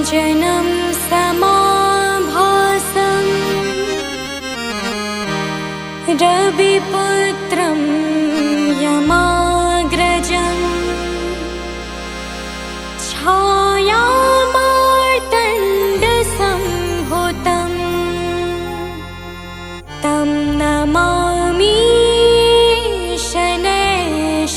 नीलाञ्जनं समाभासं रविपुत्रं यमाग्रजं छायामार्तण्डसम्भूतं तं नमामि शनैश्वरम्।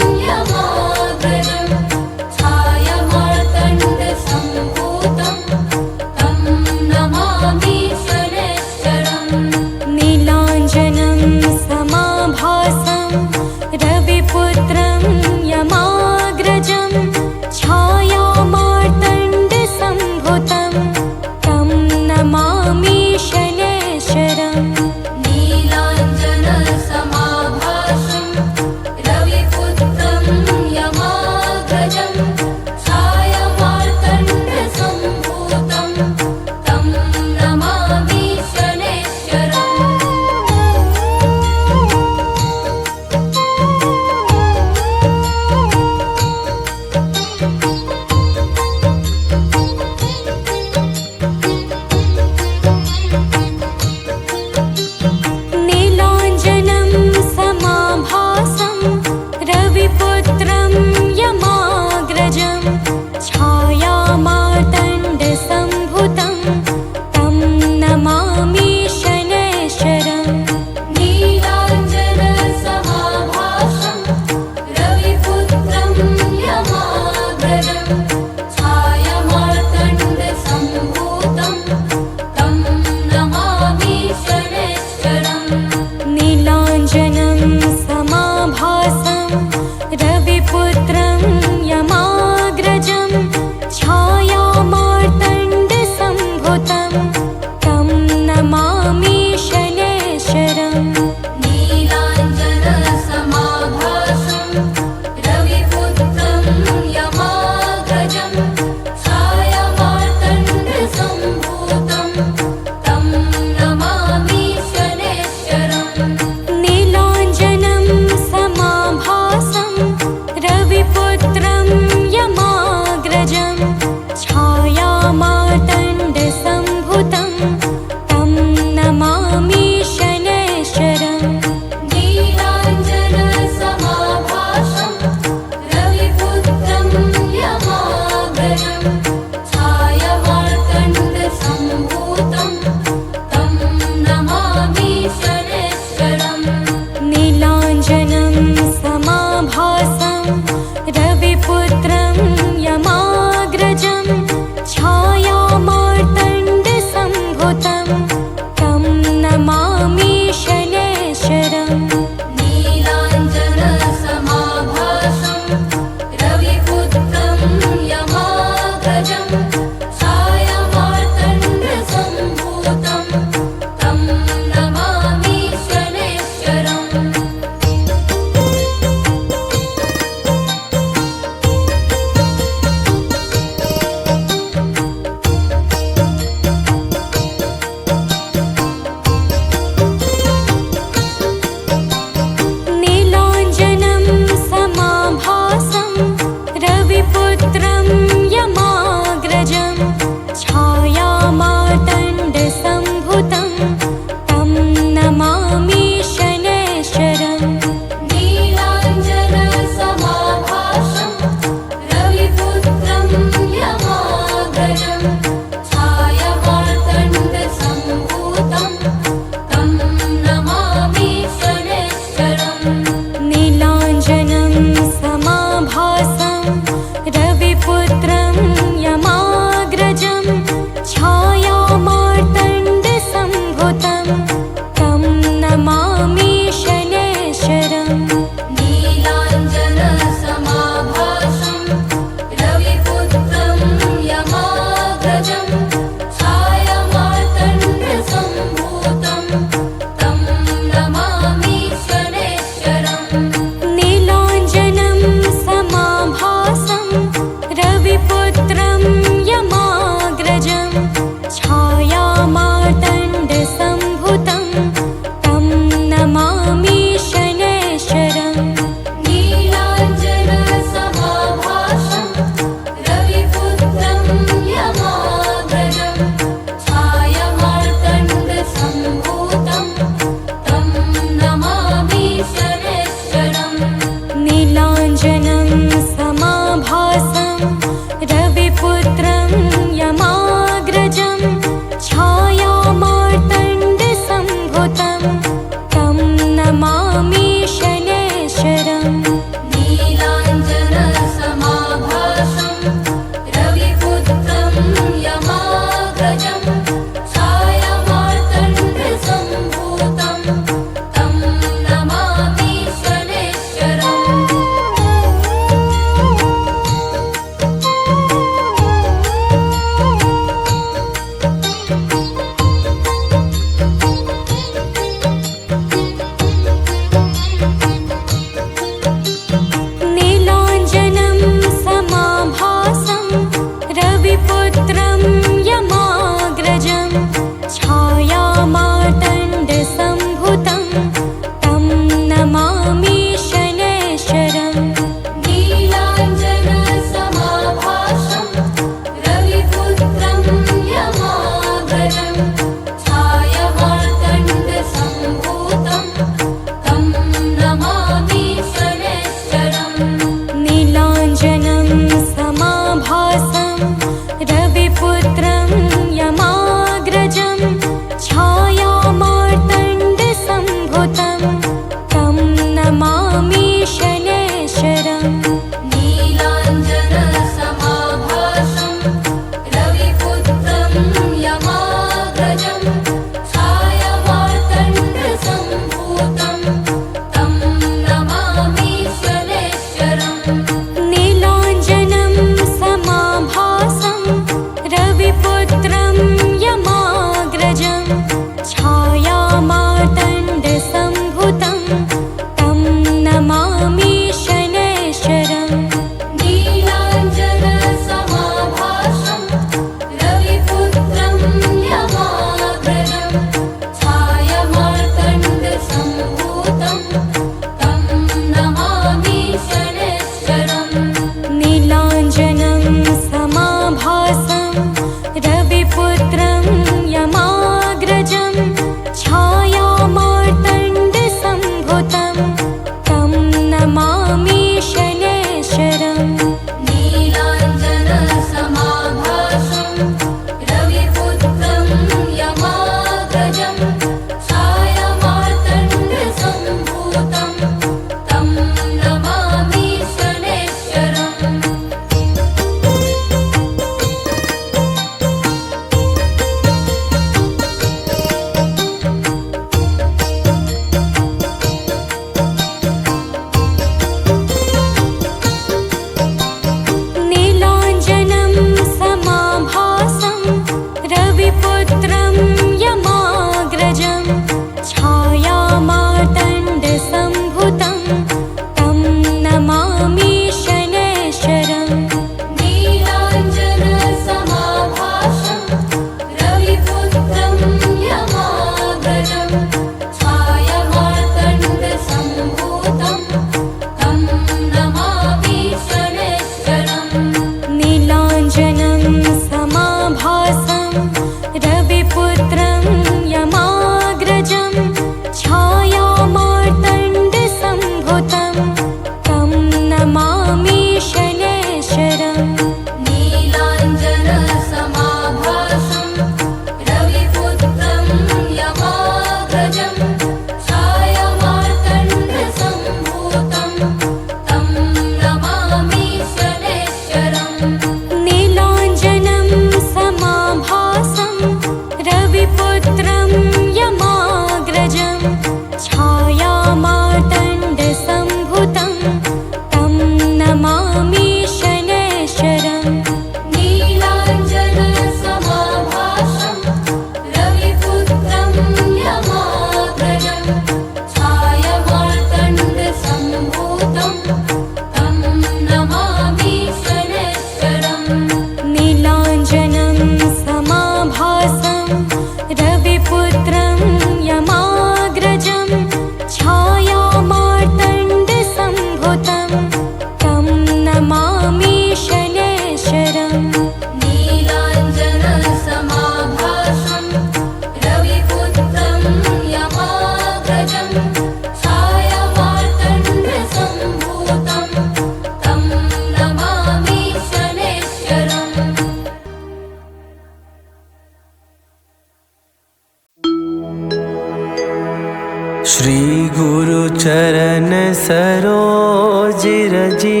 चरण सरोज रजी,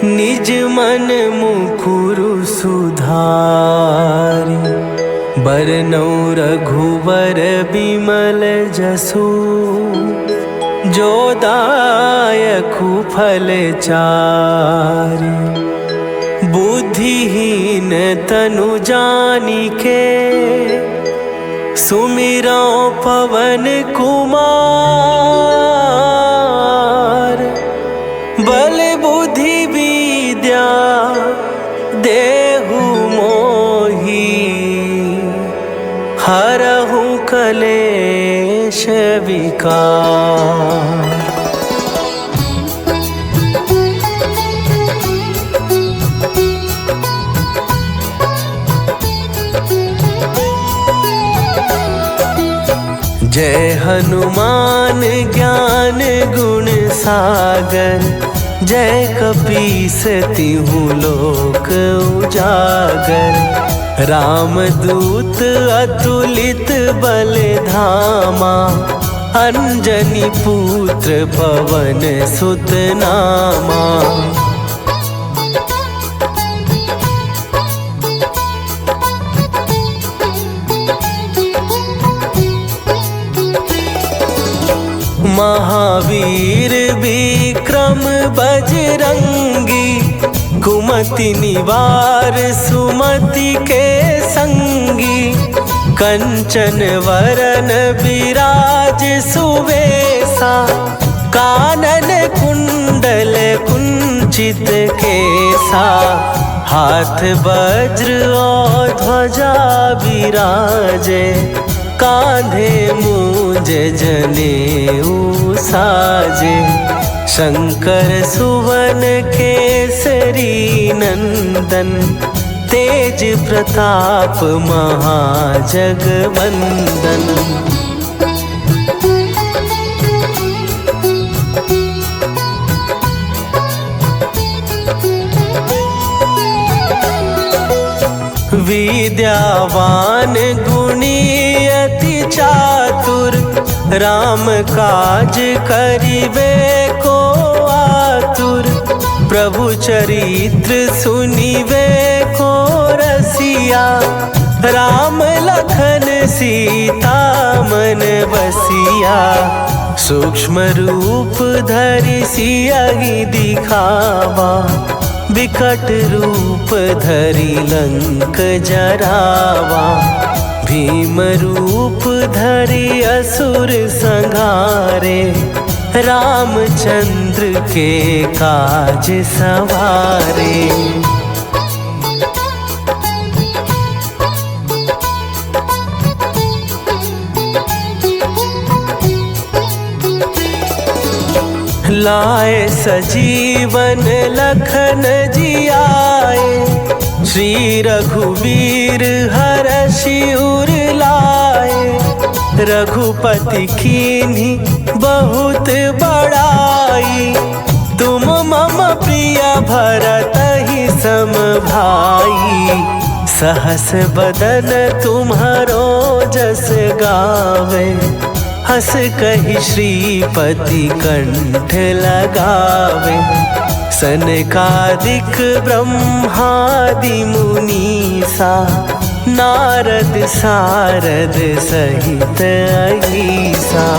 निज मन मुकुरु सुधारि। बरनौ रघुवर बिमल जसु, जो दायकु फल चारि। बुद्धिहीन तनु जानिके, सुमिरौ पवन कुमार। बल बुद्धि विद्या देहु मोहि, हरहु कलेश विकार। जय हनुमान ज्ञान गुण सागर, जय कपीस तिहु लोक उजागर। रामदूत अतुलित बल धामा, अंजनी पुत्र पवन सुत नामा। महावीर विक्रम बजरंगी, कुमति निवार सुमति के संगी। कंचन वरन विराज सुवेशा, कानन कुंडल कुंचित केसा। हाथ वज्र और ध्वजा विराजे, कांधे मूंज जनेऊ साजे। शंकर सुवन केसरी नंदन, तेज प्रताप महाजगवंदन। विद्यावान गुणी अति चातुर, राम काज करिबे को आतुर। प्रभु चरित्र सुनिबे को रसिया, राम लखन सीता मन बसिया। सूक्ष्म रूप धरि सियहि दिखावा, विकट रूप धरि लंक जरावा। भीम रूप धरि असुर संहारे, रामचंद्र के काज सवारे। लाए सजीवन लखन जियाए, श्री रघुवीर हरषि उर लाए। रघुपति कीन्ही बहुत बड़ाई, तुम मम प्रिय भरतहि सम भाई। सहस बदन तुम्हरो जस गावे, हस कहि श्रीपति कंठ लगावे। सनकादिक ब्रह्मादि मुनीसा, नारद सारद सहित अहीसा।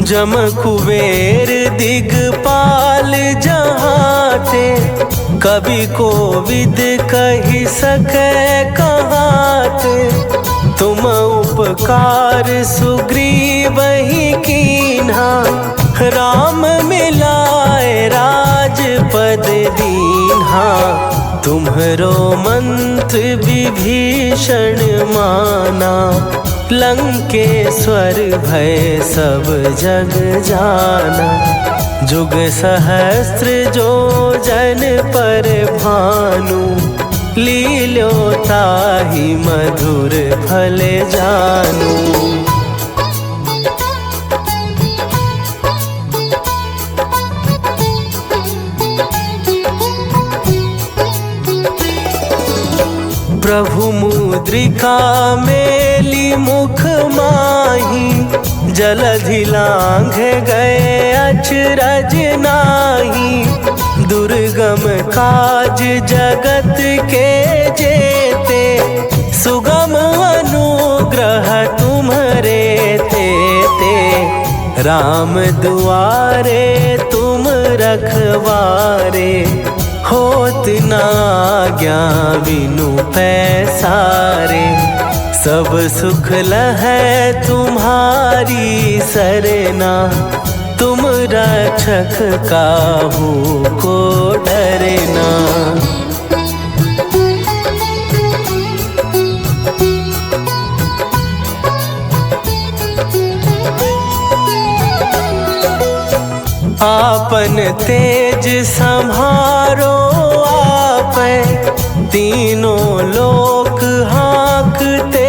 जम कुबेर दिगपाल जहाते, कवि कोविद कहि सकै कहाते। तुम उपकार सुग्रीवहि कीन्हा, राम मिलाए राजपद दीन्हा। तुम्हरो मंत्र विभीषण माना, लंकेश्वर भय सब जग जाना। जुग सहस्त्र जो जन पर भानु, लील्यो ताहि मधुर फल जानू। प्रभु मुद्रिका मेली मुख माही, जलधि लांघ गए अचरज नाही। दुर्गम काज जगत के जेते, सुगम अनुग्रह तुम्हरे तेते। राम दुआरे तुम रखवारे, होत ना आज्ञा बिनु पैसारे। सब सुख लहै तुम्हारी सरना, तुम रक्षक काहू को डरना। आपन तेज सम्हारो आपै, तीनों लोक हाँकते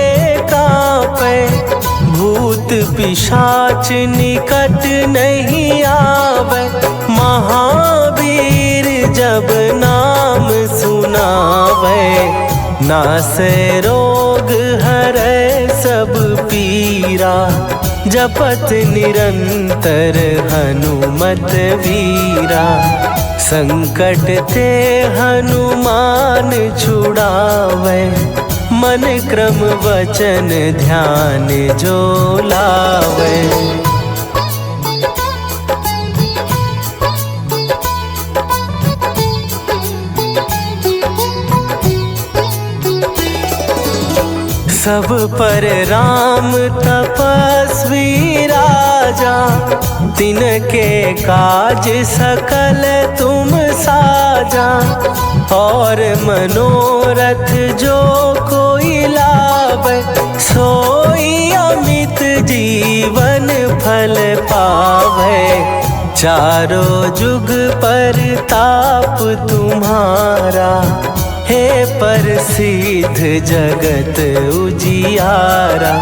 कांपै। भूत पिशाच निकट नहीं आवे, महावीर जब नाम सुनावे। नासै रोग हरै सब पीरा, जपत निरंतर हनुमत वीरा। संकट ते हनुमान छुड़ावे, मन क्रम वचन ध्यान जो लावे। सब पर राम तपस्वी राजा, तिनके काज सकल तुम साजा। और मनोरथ जो कोई लावे, सोई अमित जीवन फल पावे। चारों जुग पर ताप तुम्हारा, हे प्रसिद्ध जगत उजियारा।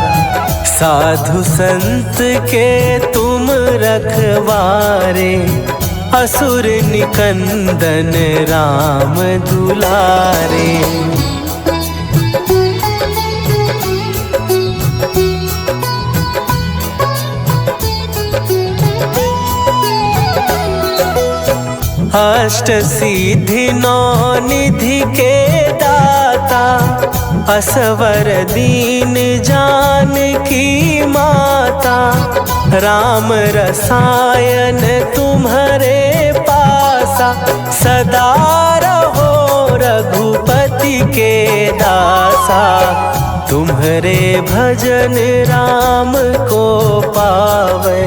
साधु संत के तुम रखवारे, असुर निकंदन राम दुलारे। अष्ट सिद्धि नौ निधि के दाता, असवर दीन जानकी माता। राम रसायन तुम्हारे पासा, सदा रहो रघुपति के दासा। तुम्हारे भजन राम को पावे,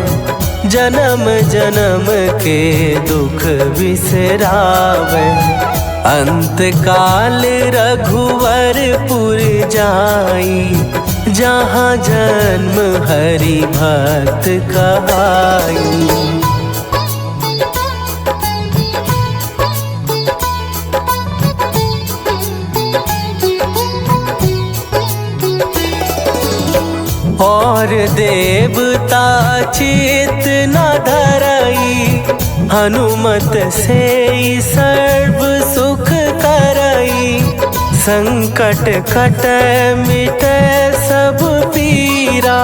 जन्म जन्म के दुख बिसरावे। अंत काल रघुवरपुर जाई, जहाँ जन्म हरि भक्त कहाई। और देवता चित न धरई, हनुमत से सर्व सुख करई। संकट कट मिटे सब पीरा,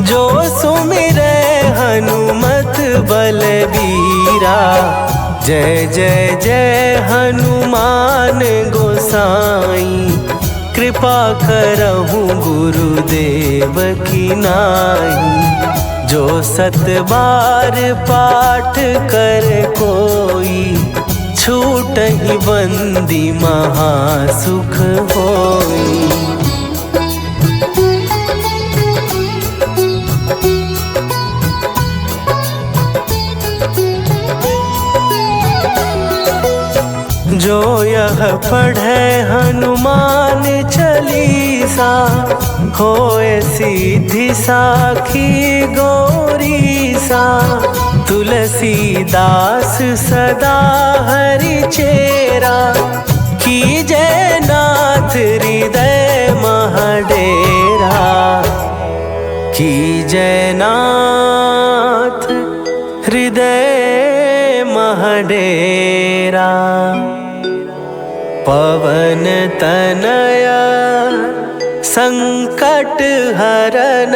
जो सुमिरै हनुमत बलबीरा। जय जय जय हनुमान गोसाई, कृपा करहु गुरुदेव की नाई। जो सत बार पाठ कर कोई, छूटहि बंदी महासुख होई। जो यह पढ़े हनुमान चालीसा, होए सीधी साखी गौरीसा। तुलसीदास सदा हरि चेरा, कीजय नाथ हृदय महडेरा। कीजय नाथ हृदय महडेरा। पवन तनया संकट हरन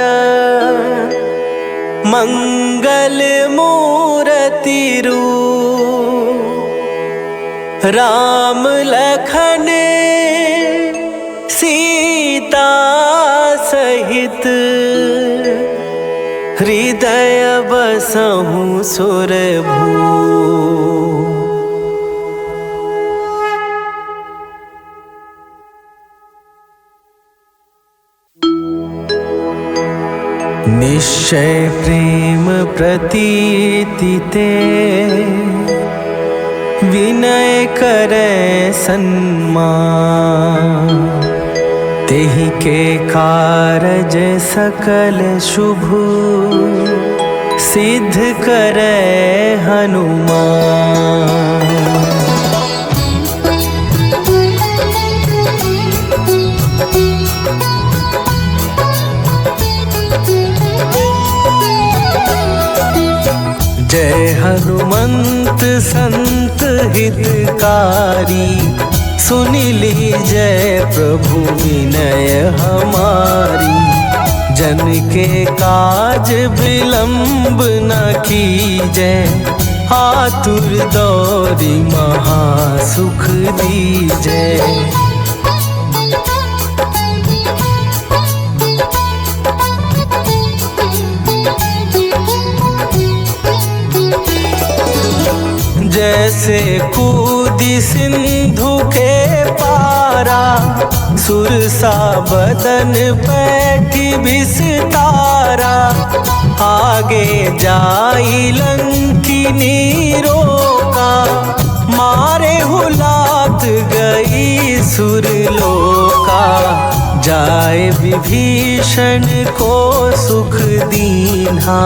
मंगल मूर्ति रूप राम लखन सीता सहित हृदय बसहु सुरभू। निश्चय प्रेम प्रतीति ते विनय करे सन्मान। तेहि के कारज सकल शुभ सिद्ध करे हनुमान। जय हनुमंत संत हितकारी सुनि लीजय प्रभु विनय हमारी। जन के काज विलंब न कीजय आतुर दौरी महासुख दीजय। जैसे कूदी सिंधु के पारा सुरसा बदन पैठी विस्तारा। आगे जाई लंकिनी रोका मारे हुलात गई सुरलोका। जाए विभीषण को सुख दीन्हा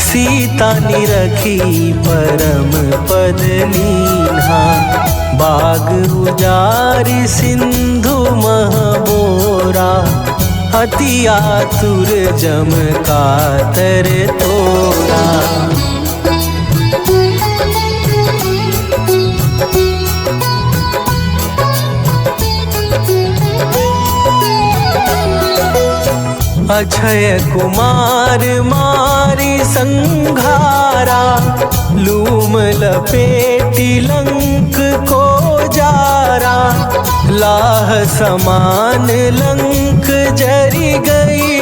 सीता निरखी परम पद लीन्हा। बाग उजारि सिंधु महबोरा अति आतुर जम कातर तोरा। अक्षय कुमार मारी संघारा लूम लपेटी लंक को जारा। लाह समान लंक जरी गई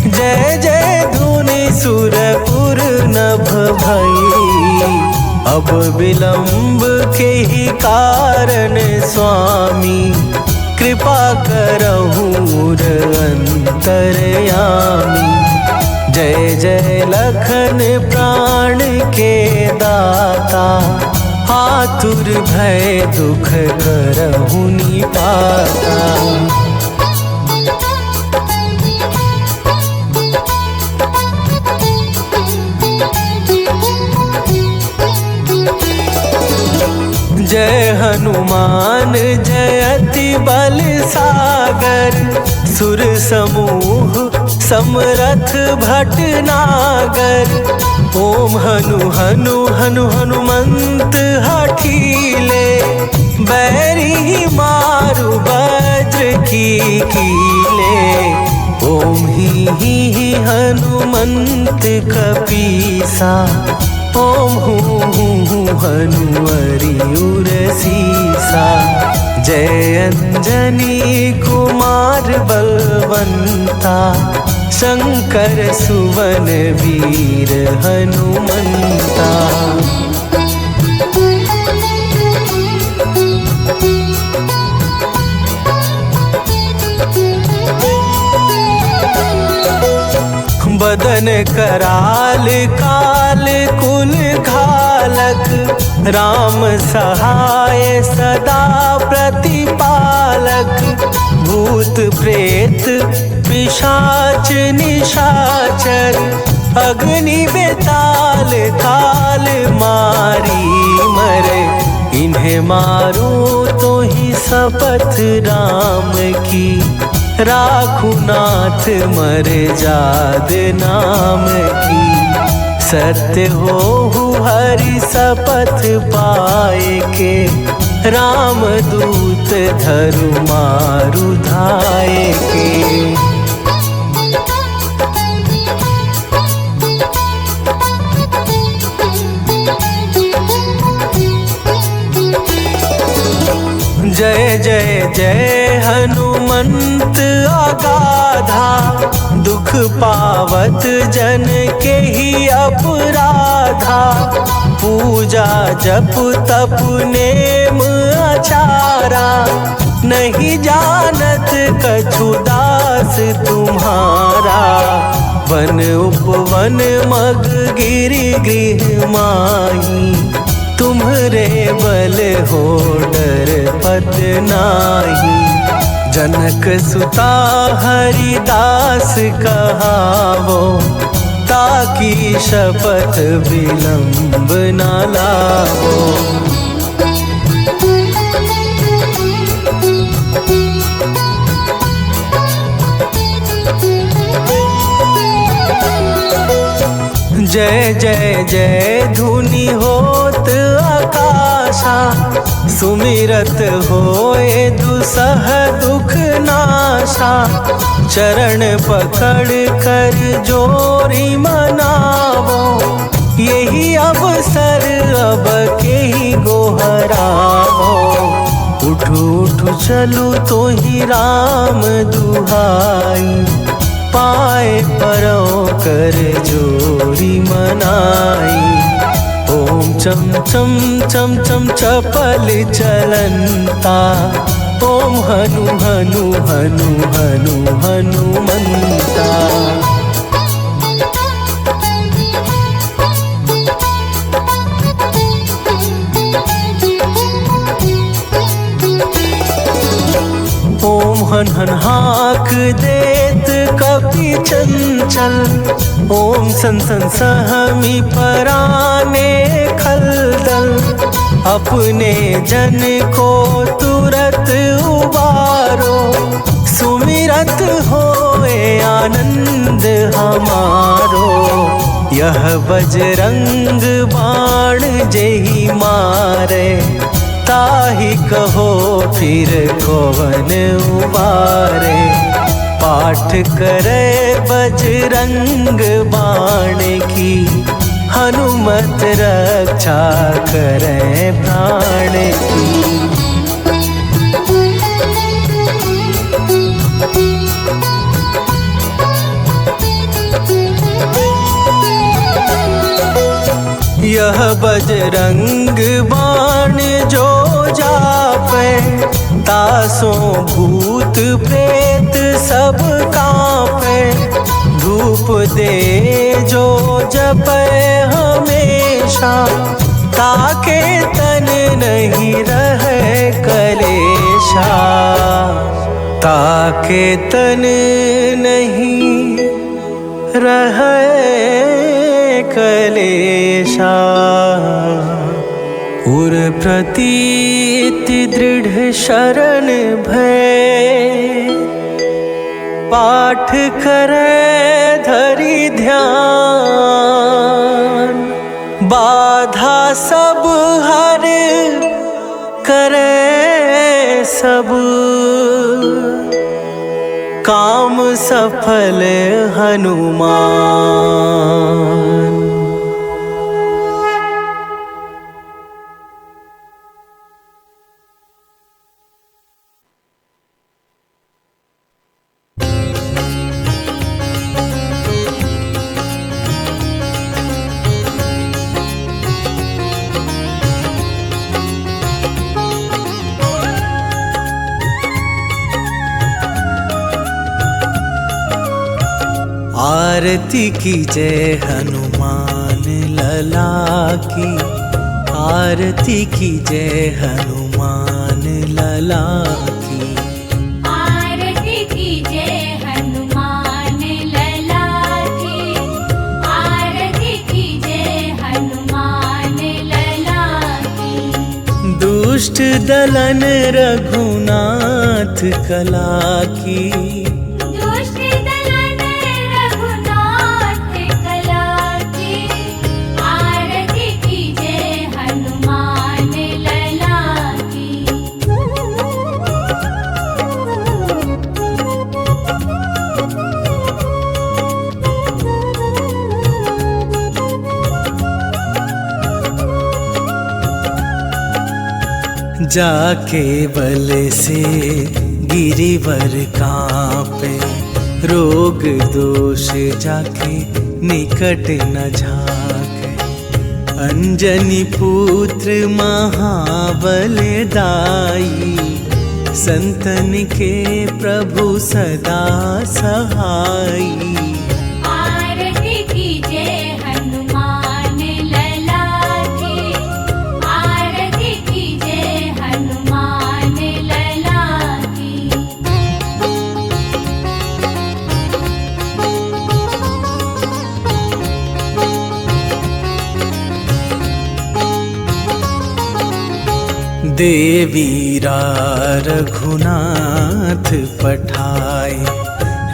जय जय धुनि सुरपुर नभ भई। अब विलंब के ही कारण स्वामी कृपा करहु अंतरयामी। जय जय लखन प्राण के दाता आतुर भय दुख करहु निपाता। जय हनुमान जयति बल सागर। सुर समूह समरथ भटनागर। ओम हनु हनु हनु हनुमंत हठीले बैरी मारु वज्र की कीले। ओम ही हनुमंत कपीसा ओम हूँ हनुमरि उर सीसा। जय अंजनी कुमार बलवंता शंकर सुवन वीर हनुमंता। बदन कराल काल कुल घालक राम सहाय सदा प्रतिपालक। भूत प्रेत पिशाच निशाचर अग्नि बेताल काल मारी मरे। इन्हें मारो तो ही शपथ राम की राखू नाथ मर जाद नाम की। सत्य हो हरि शपथ पाए के राम दूत धरु मारु धाय के। जय जय जय हनुमंत अगाधा, दुख पावत जन के ही अपराधा। पूजा जप तप नेम आचारा, नहीं जानत कछु दास तुम्हारा। वन उपवन मग गिरि गृह माही, तुम्हरे बल हो डर पत नाही। जनक सुता हरिदास कहावो, ताकि शपथ विलंब न लावो। जय जय जय धुनि होत आकाशा, सुमिरत होए दुसह दुख नाशा। चरण पकड़ कर जोरी मनावो, यही अवसर अब के ही गोहरावो। उठू उठू चलू तो ही राम दुहाई, पाए परों कर जोरी मनाई। ओम चम चम चम चम चपल चलंता, ओम हनु हनु हनु हनु हनुमंता। ओम हन हन हाक देत कपि चंचल, ओम सन सन सहमी पराने खलदल। अपने जन को तुरत उबारो, सुमिरत होए आनंद हमारो। यह बजरंग बाण जेहि मारे, ताहि कहो फिर कौन उबारे। पाठ करे बजरंग बाण की, हनुमत रक्षा करे प्राण की। यह बजरंग बाण जो जापे, तासों भूत प्रेत सब कांपे। धूप दे जो जपे हमेशा, ताके तन नहीं रहे कलेशा। ताके तन नहीं रहे कलेशा। उर प्रतीति दृढ़ शरण भय, पाठ करे धरि ध्यान। बाधा सब हर करे सब, काम सफल हनुमान। आरती की जय हनुमान लला की, आरती की जय हनुमान लला की। आरती की जय हनुमान लला की, आरती की जय हनुमान लला की। दुष्ट दलन रघुनाथ कला की, आरती की जय हनुमान लला की। जाके बल से गिरिवर कांपे, रोग दोष जाके निकट न झाके। अंजनी पुत्र महाबलदाई, संतन के प्रभु सदा सहाई। आरती कीजे हनुमान लला की, आरती कीजे हनुमान लला की। देवीरा रघुनाथ पठाए,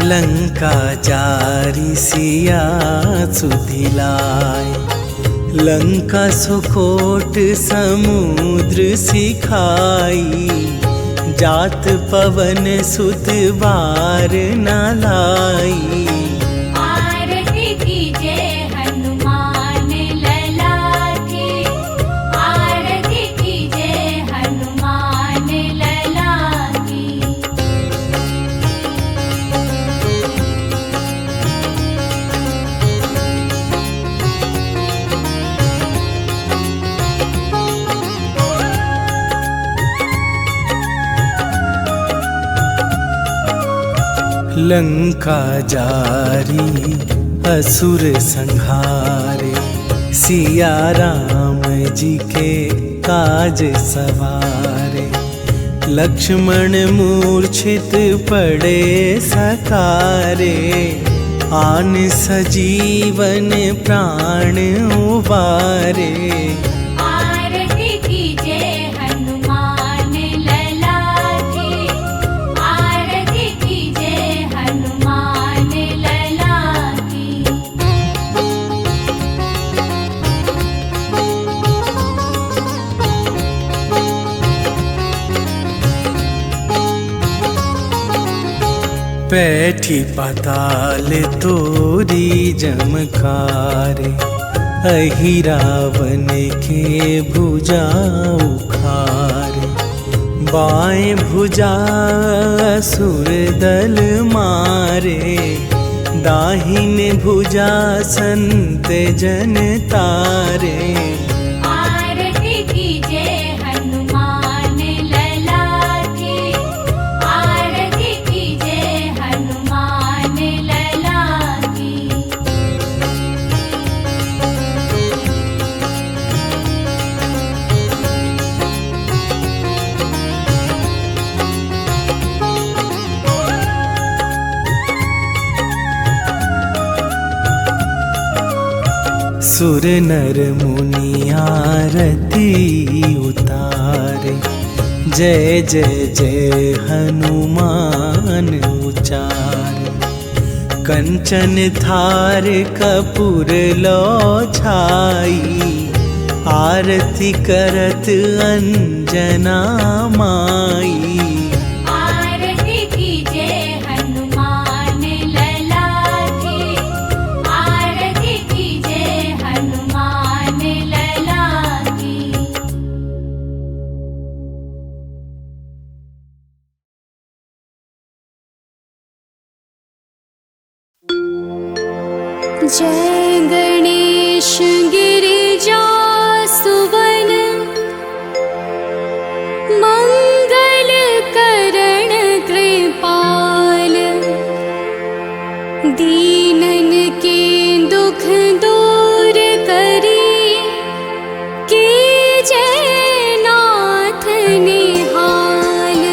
लंका जारी सिया सुधिलाए। लंका सुकोट समुद्र सिखाई, जात पवन सुत बार न लाई। आरती कीजे हनुमान लला की, आरती कीजे हनुमान लला की। लंका जारी असुर संहारे, सिया राम जी के काज सवारे। लक्ष्मण मूर्छित पड़े सकारे, आन सजीवन प्राण उबारे। आरती कीजे हनुमान लला की, आरती कीजे हनुमान लला की। बैठी पाताल तोरी जमकारे, अहि रावण के भुजा उखारे। बाएं भुजा असुर दल मारे, दाहिन भुजा संत जन तारे। आरती कीजे हनुमान लला की, आरती कीजे हनुमान लला की। सुर नर मुनि आरती उतारे, जय जय जय हनुमान उचारे। कंचन थार कपूर लो छाई, आरती करत अंजना माई। आरती कीजे हनुमान लला की, आरती कीजे हनुमान लला की। जय गणेश गिरिजा सुवन, मंगल करण कृपाल। दीनन के दुख दूर करी, कीजय नाथ निहाल।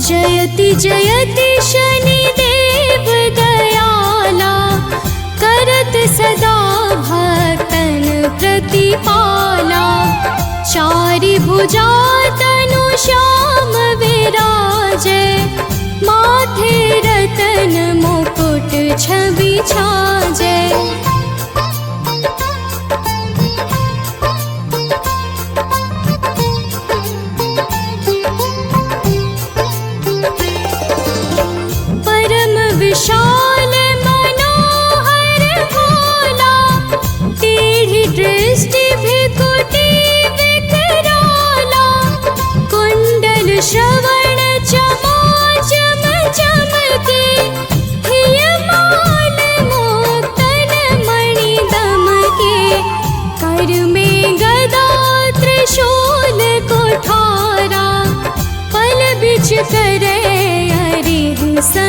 जयति जयति शनिदेव दयाला, करत सदा भक्तन प्रतिपाला। चारि भुजा तनु श्याम विराजे, माथे रतन मुकुट छवि छाजे।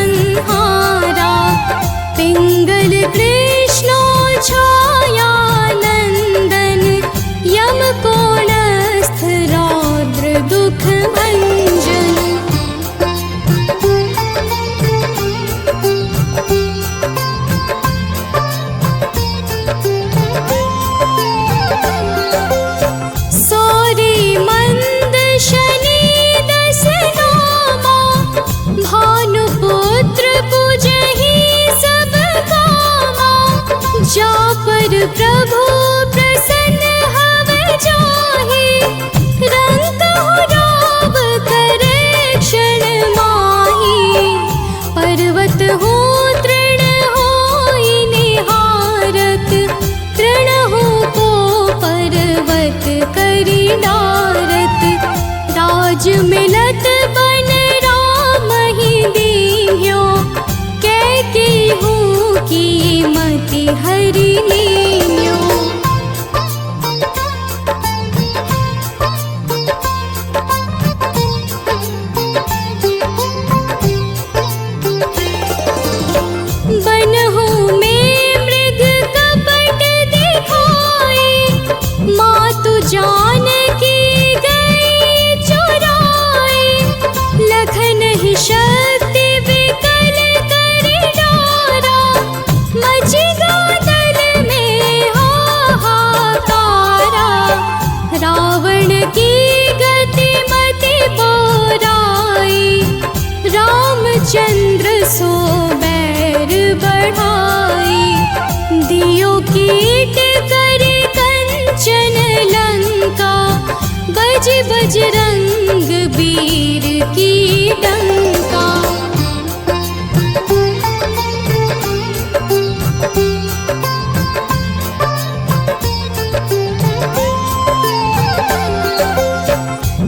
संहारा। पिंगल कृष्णो छायानंदन, यम कोणस्थ रौद्र दुख भंजन। जा पर प्रभु प्रसन्न हव जाहि, रंग राव करे क्षण माहि। पर्वत हो तृण होई निहारत, तृण हो को पर्वत करि डारत। राज मिलत बन राम ही दीन्यो, कैकेयी हूँ की मति हरि लीन्यो। बनहु में मृग कपट दिखाए, मातु जानकी गई चुराए। लखन ही शक्ति विकल करि डारा, मचि गादल में हाहाकारा। रावण की गति मति बोराई, रामचंद्र सो बैर बढ़ाई। दियो कीट करि कंचन लंका, बज बजरंग वीर की डंका।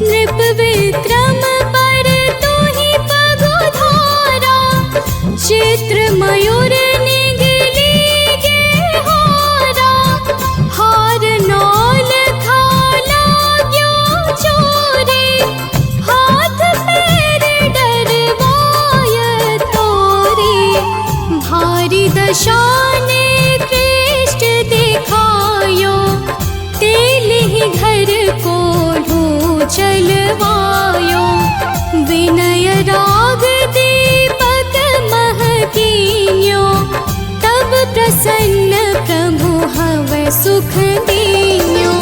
नृप विक्रम पर तुहि पगुधारा, चित्र मयूर निगली गे हारा। हार नौल खाला ग्यो चोरी, हाथ पैर डरवाय तोरी। भारी दशाने कृष्ट दिखायो, तेलिहि घर को चलवायो। विनय राग दीपक महकीन्यो, तब प्रसन्न प्रभु हव सुख दीन्यो।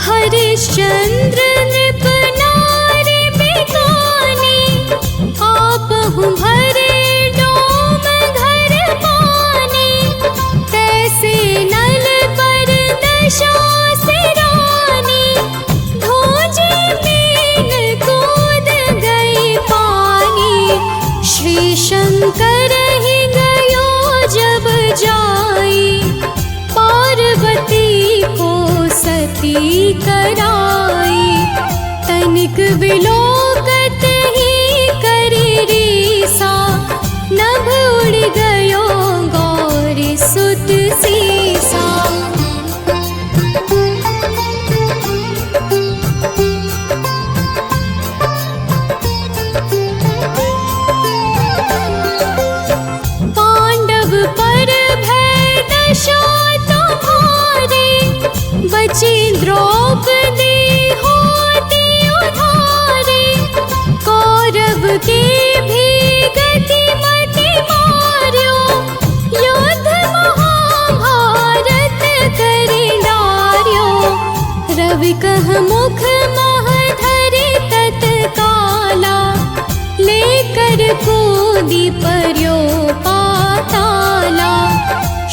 हरिश्चंद्र नृप नारी बिकानी, आपहु भरे डोम घर पानी। तैसे नल पर दशा सिरानी, धोजे मीन कूद गई पानी। श्री शंकर ही गयो जब जाई, पार्वती को सती कराई। तनिक विलोकत ही करि रीसा, नभ उड़ गयो गौरी सुत सीसा। पांडव पर भय दशा तुम्हारी, बची द्रौपदी होती उधारी। कौरव की भी गति मति मार्यो, युद्ध महाभारत करि डार्यो। रवि कह मुख मह धरि तत्काला, लेकर कूदी पर्यो पाताला।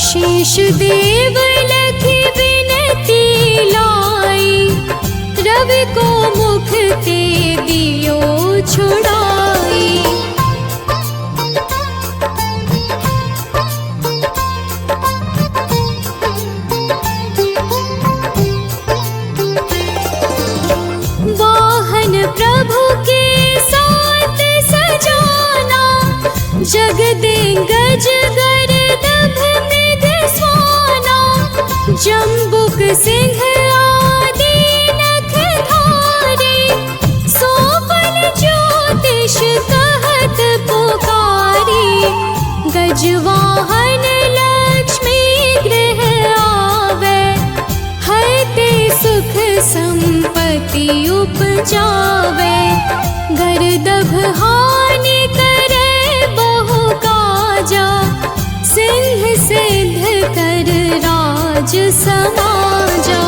शेष देव लखि विनती लाई, रवि को मुख ते दियो छुड़ाई। वाहन प्रभु के साथ सजाना, जग दे गज गर्दभ मृग स्वाना। सिंह आदि नखधारी, सोपन ज्योतिष कहत पुकारी। गजवाहन लक्ष्मी गृह आवे, हरते सुख संपत्ति उपजावे। गर्दभ हानि करे बहु काजा, सिंह सिद्ध कर राज समाजा।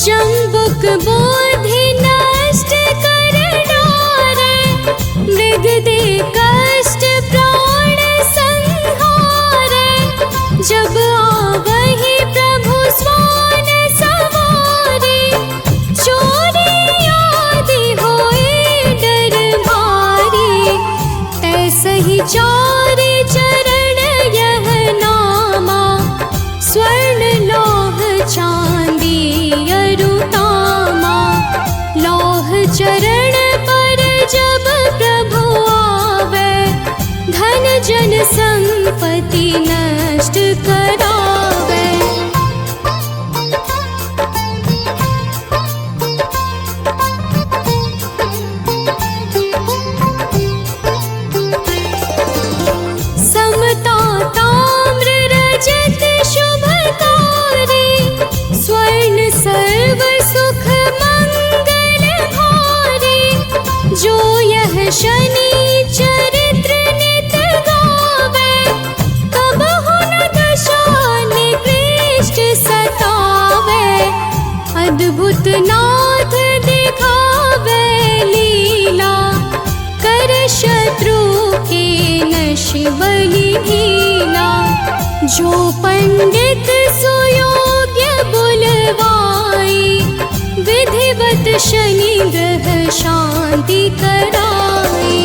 जम्बुक बोधि नष्ट कर डारे, मृग दे कष्ट प्राण संहारे। जब आवहि प्रभु स्वान सवारी, चोरी आदि होए डर भारी। तैसहि चारि चरण यह नामा, स्वर्ण लोह चांदी अरुतामा। लौह चरण पर जब प्रभु आवे, धन जन संपत्ति नष्ट करावे। समता ताम्र रजत शुभकारी, स्वर्ण सर्व सुख मंगल भारी। जो यह शनि चरित्र नित गावे, कबहु न दशा निकृष्ट सतावे। अद्भुत नाथ दिखावे लीला, कर शत्रु के नश बलि ढीला। जो पंडित सुयोग्य बुलवाई, विधिवत शनि ग्रह शांति कराई।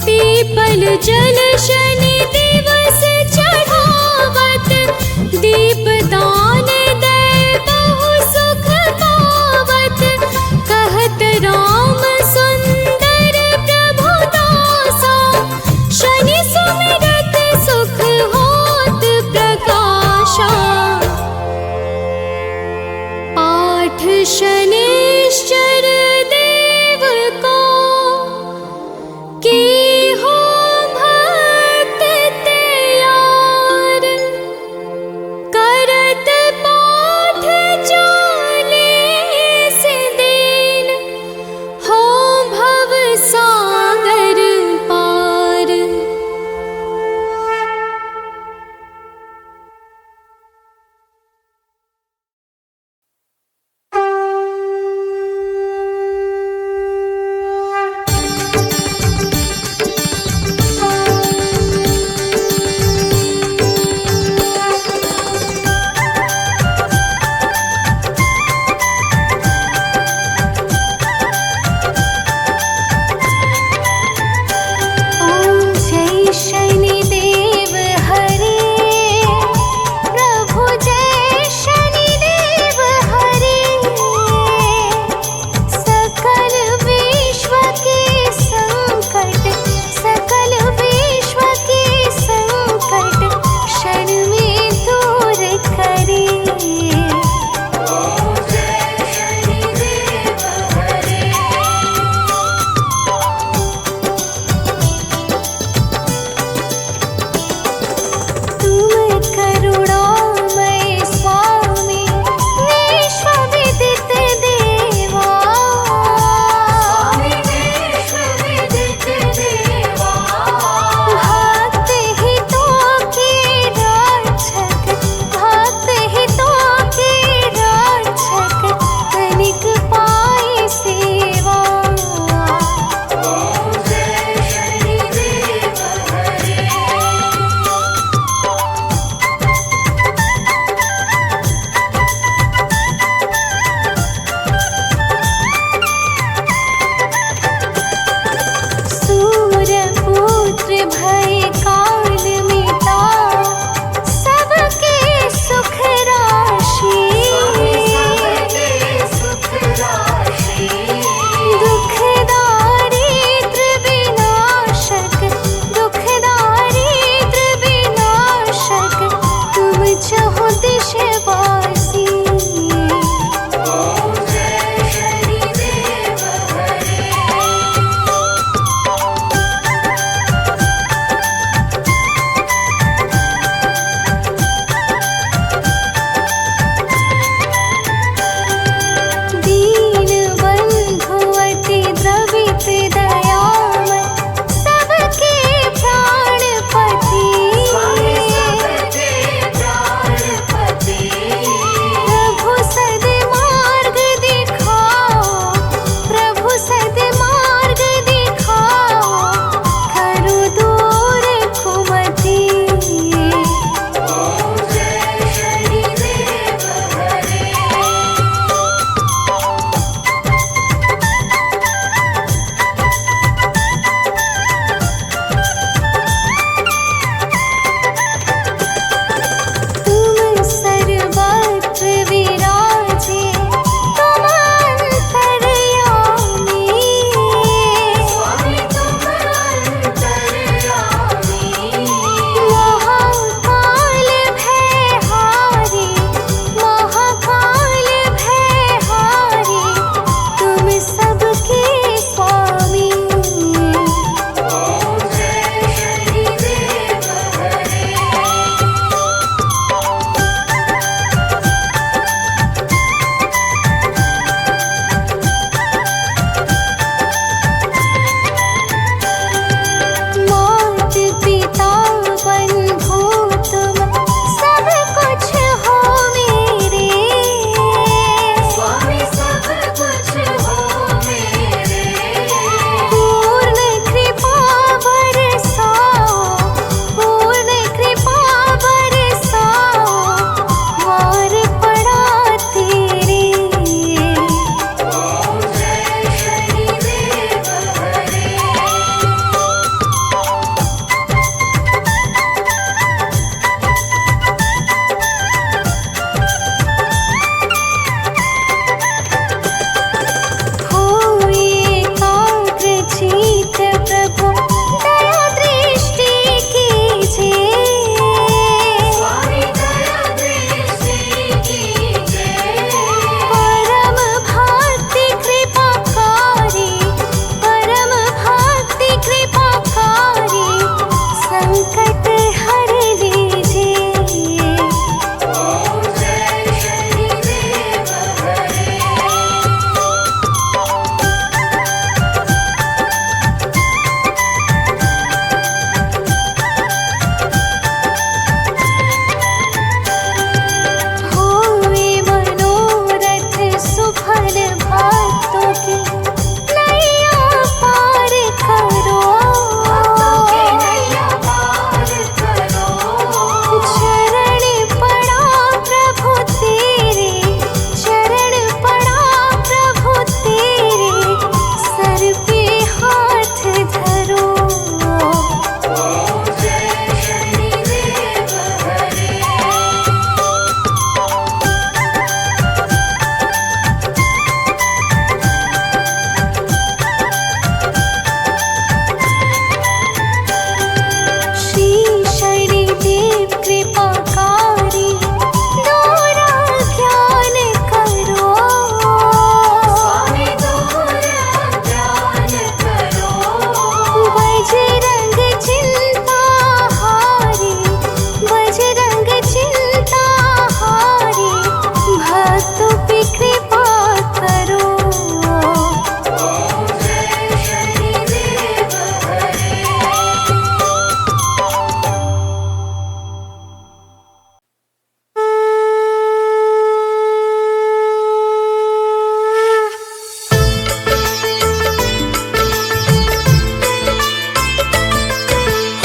पीपल जल शनि दिवस चढ़ावत, दीप दान दे बहु सुख पावत। कहत राम सुंदर प्रभु दासा, शनि सुमिरत सुख होत प्रकाशा। पाठ शनिश्चर देव को, की हो भय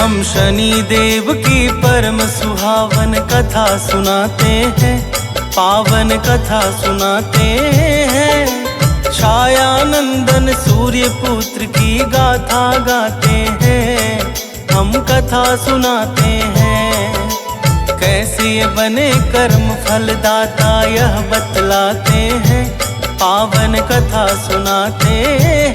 हम शनि देव की परम सुहावन कथा सुनाते हैं, पावन कथा सुनाते हैं। छाया नंदन सूर्य पुत्र की गाथा गाते हैं, हम कथा सुनाते हैं। कैसे बने कर्म फलदाता यह बतलाते हैं, पावन कथा सुनाते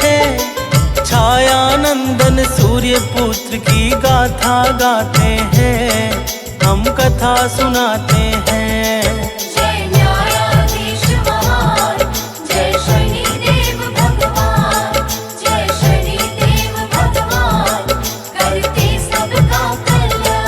हैं। छाया नंदन सूर्य पुत्र की गाथा गाते हैं, हम कथा सुनाते हैं। जय न्यायाधीश महान, जय शनिदेव भगवान, जय शनिदेव भगवान, करते सबका कल्याण।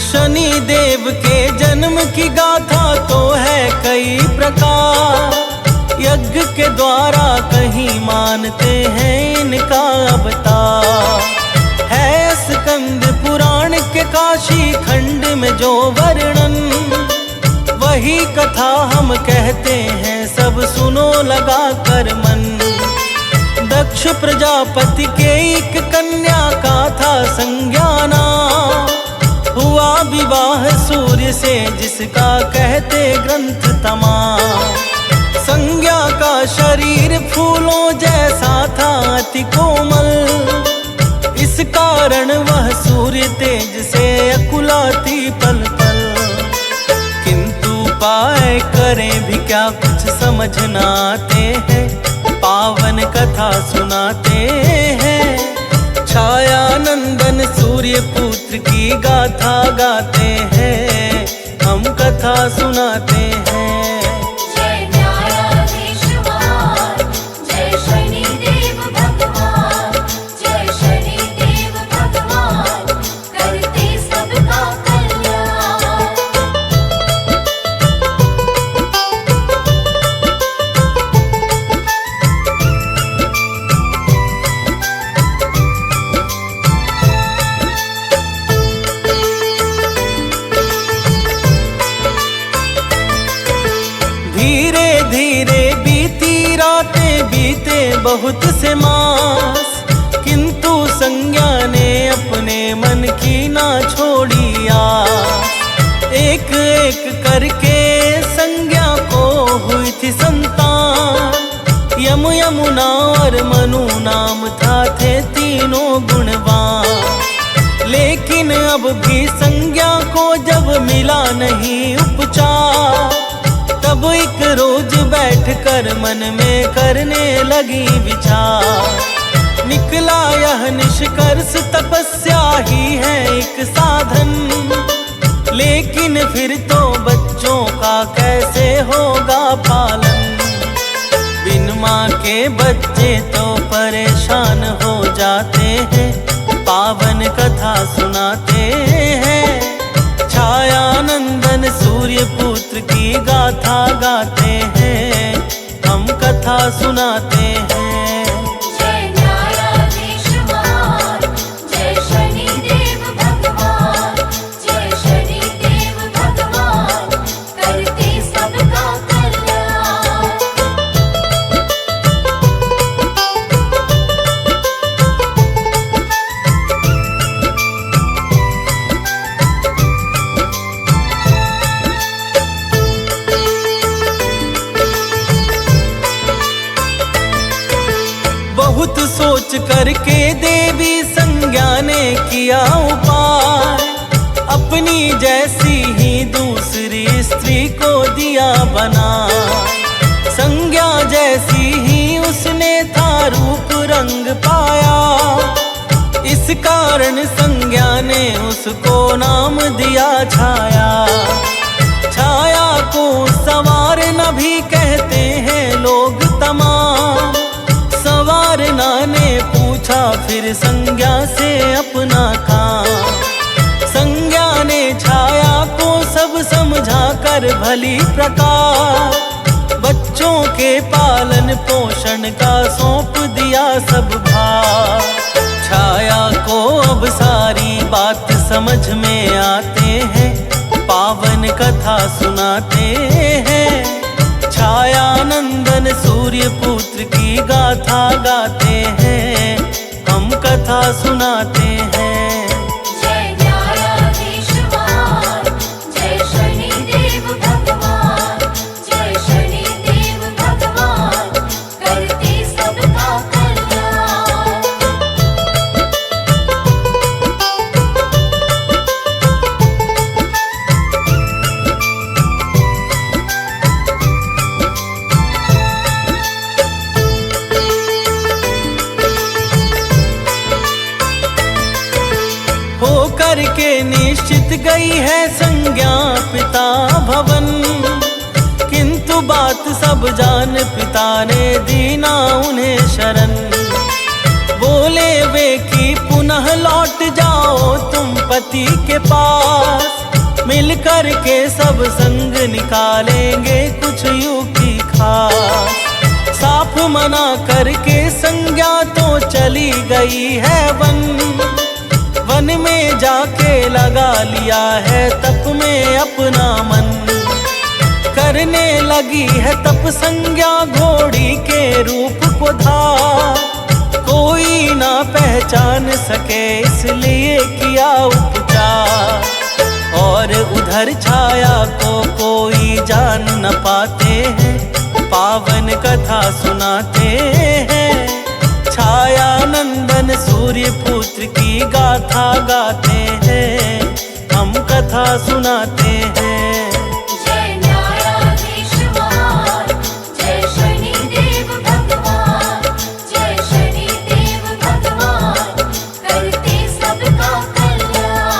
शनि देव के जन्म की गाथा तो है कई प्रकार, यज्ञ के द्वारा कहीं मानते हैं इनका अवतार। है स्कंद पुराण के काशी खंड में जो वर्णन, वही कथा हम कहते हैं सब सुनो लगा कर मन। दक्ष प्रजापति के एक कन्या का था संज्ञाना, हुआ विवाह सूर्य से जिसका कहते ग्रंथ तमाम। संज्ञा का शरीर फूलों जैसा था अति कोमल, इस कारण वह सूर्य तेज से अकुलाती पल पल। किंतु उपाय करें भी क्या कुछ समझ न आते हैं, पावन कथा सुनाते हैं। छाया नंदन सूर्य पुत्र की गाथा गाते हैं, हम कथा सुनाते हैं। जय न्यायाधीश महान, जय शनिदेव भगवान, जय शनिदेव भगवान, करते सबका कल्याण। धीरे धीरे बीती रातें बीते बहुत से मास, किंतु संज्ञा ने अपने मन की ना छोड़ी आस। एक एक करके संज्ञा को हुई थी संतान, यम यमुना और मनु नाम था थे तीनों गुणवान। लेकिन अब भी संज्ञा को जब मिला नहीं उपचार, तब एक रोज बैठकर मन में करने लगी विचार। निकला यह निष्कर्ष तपस्या ही है एक साधन, लेकिन फिर तो बच्चों का कैसे होगा पालन। बिन माँ के बच्चे तो परेशान हो जाते हैं, पावन कथा सुनाते हैं। छाया नंदन सूर्य पुत्र की गाथा गाते हैं, हम कथा सुनाते हैं। जय न्यायाधीश महान, जय शनिदेव भगवान, जय शनिदेव भगवान, करते सबका कल्याण। बहुत सोच करके देवी संज्ञा ने किया उपाय, अपनी जैसी ही दूसरी स्त्री को दिया बना। संज्ञा जैसी ही उसने था रूप रंग पाया, इस कारण संज्ञा ने उसको नाम दिया छाया। छाया को संवारना भी कहते हैं लोग तमाम। संवारना ने पूछा फिर संज्ञा से अपना काम। संज्ञा ने छाया को सब समझा कर भली प्रकार, बच्चों बच्चों के पालन पोषण का सौंप दिया सब भार। छाया को अब सारी बात समझ में आते हैं, पावन कथा सुनाते हैं। छाया नंदन सूर्य पुत्र की गाथा गाते हैं, हम कथा सुनाते हैं। जय न्यायाधीश महान, जय शनिदेव भगवान, जय शनिदेव भगवान, करते सबका कल्याण। होकर के निश्चित गई है संज्ञा पिता भवन, किंतु बात सब जान पिता ने दीना उन्हें शरण। बोले वे कि पुनः लौट जाओ तुम पति के पास, मिलकर के सब संग निकालेंगे कुछ युक्ति खास। साफ मना करके संज्ञा तो चली गई है वन, वन में जाके लगा लिया है तप में अपना मन। करने लगी है तप संज्ञा घोड़ी के रूप को धार, कोई ना पहचान सके इसलिए किया उपचार। और उधर छाया को कोई जान न पाते हैं, पावन कथा सुनाते हैं। छाया नंदन सूर्य पुत्र की गाथा गाते हैं, हम कथा सुनाते हैं। जय न्यायाधीश महान, जय शनिदेव भगवान, जय शनिदेव भगवान, करते सबका कल्याण।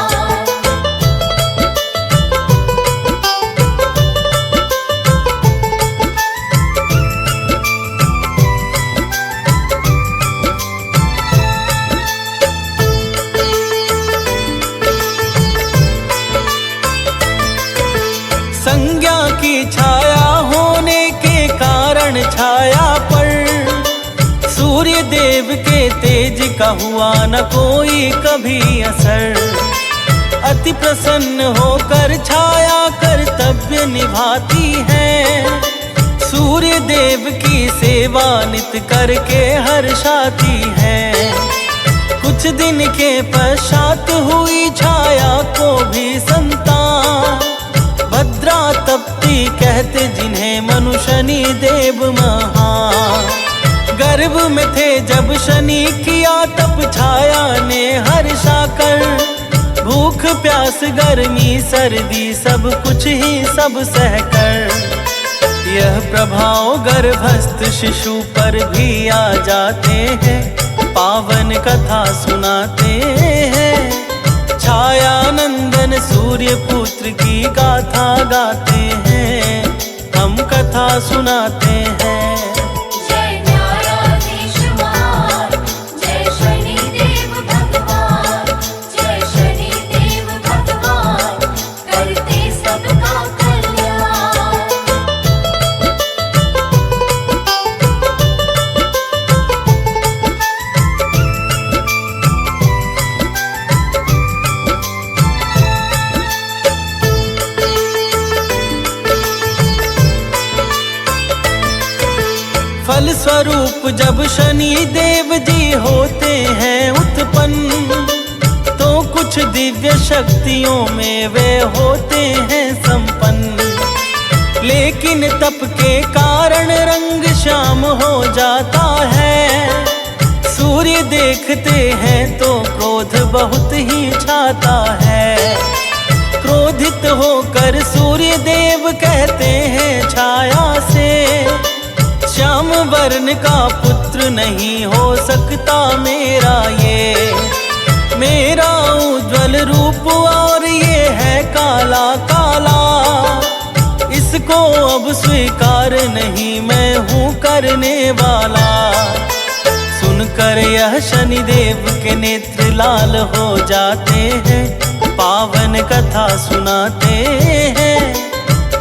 संज्ञा की छाया होने के कारण छाया पर सूर्य देव के तेज का हुआ न कोई कभी असर। अति प्रसन्न होकर छाया कर्तव्य निभाती है, सूर्य देव की सेवा नित करके हर्षाती है। कुछ दिन के पश्चात हुई छाया को भी संतान, भद्रा तप्ती कहते जिन्हें मनु शनि देव महान। गर्भ में थे जब शनि किया तप छाया ने हर्षा कर, भूख प्यास गर्मी सर्दी सब कुछ ही सब सहकर। यह प्रभाव गर्भस्थ शिशु पर भी आ जाते हैं, पावन कथा सुनाते हैं। छाया नंदन सूर्य पुत्र की गाथा गाते हैं, हम कथा सुनाते हैं। जय न्यायाधीश महान, जय शनिदेव भगवान, जय शनिदेव भगवान, करते सबका कल्याण। फल स्वरूप जब शनि देव जी होते हैं उत्पन्न, तो कुछ दिव्य शक्तियों में वे होते हैं संपन्न। लेकिन तप के कारण रंग श्याम हो जाता है, सूर्य देखते हैं तो क्रोध बहुत ही छाता है। क्रोधित होकर सूर्य देव कहते हैं छाया से, श्याम वर्ण का पुत्र नहीं हो सकता मेरा ये। मेरा उज्ज्वल रूप और ये है काला काला, इसको अब स्वीकार नहीं मैं हूँ करने वाला। सुनकर यह शनिदेव के नेत्र लाल हो जाते हैं, पावन कथा सुनाते हैं।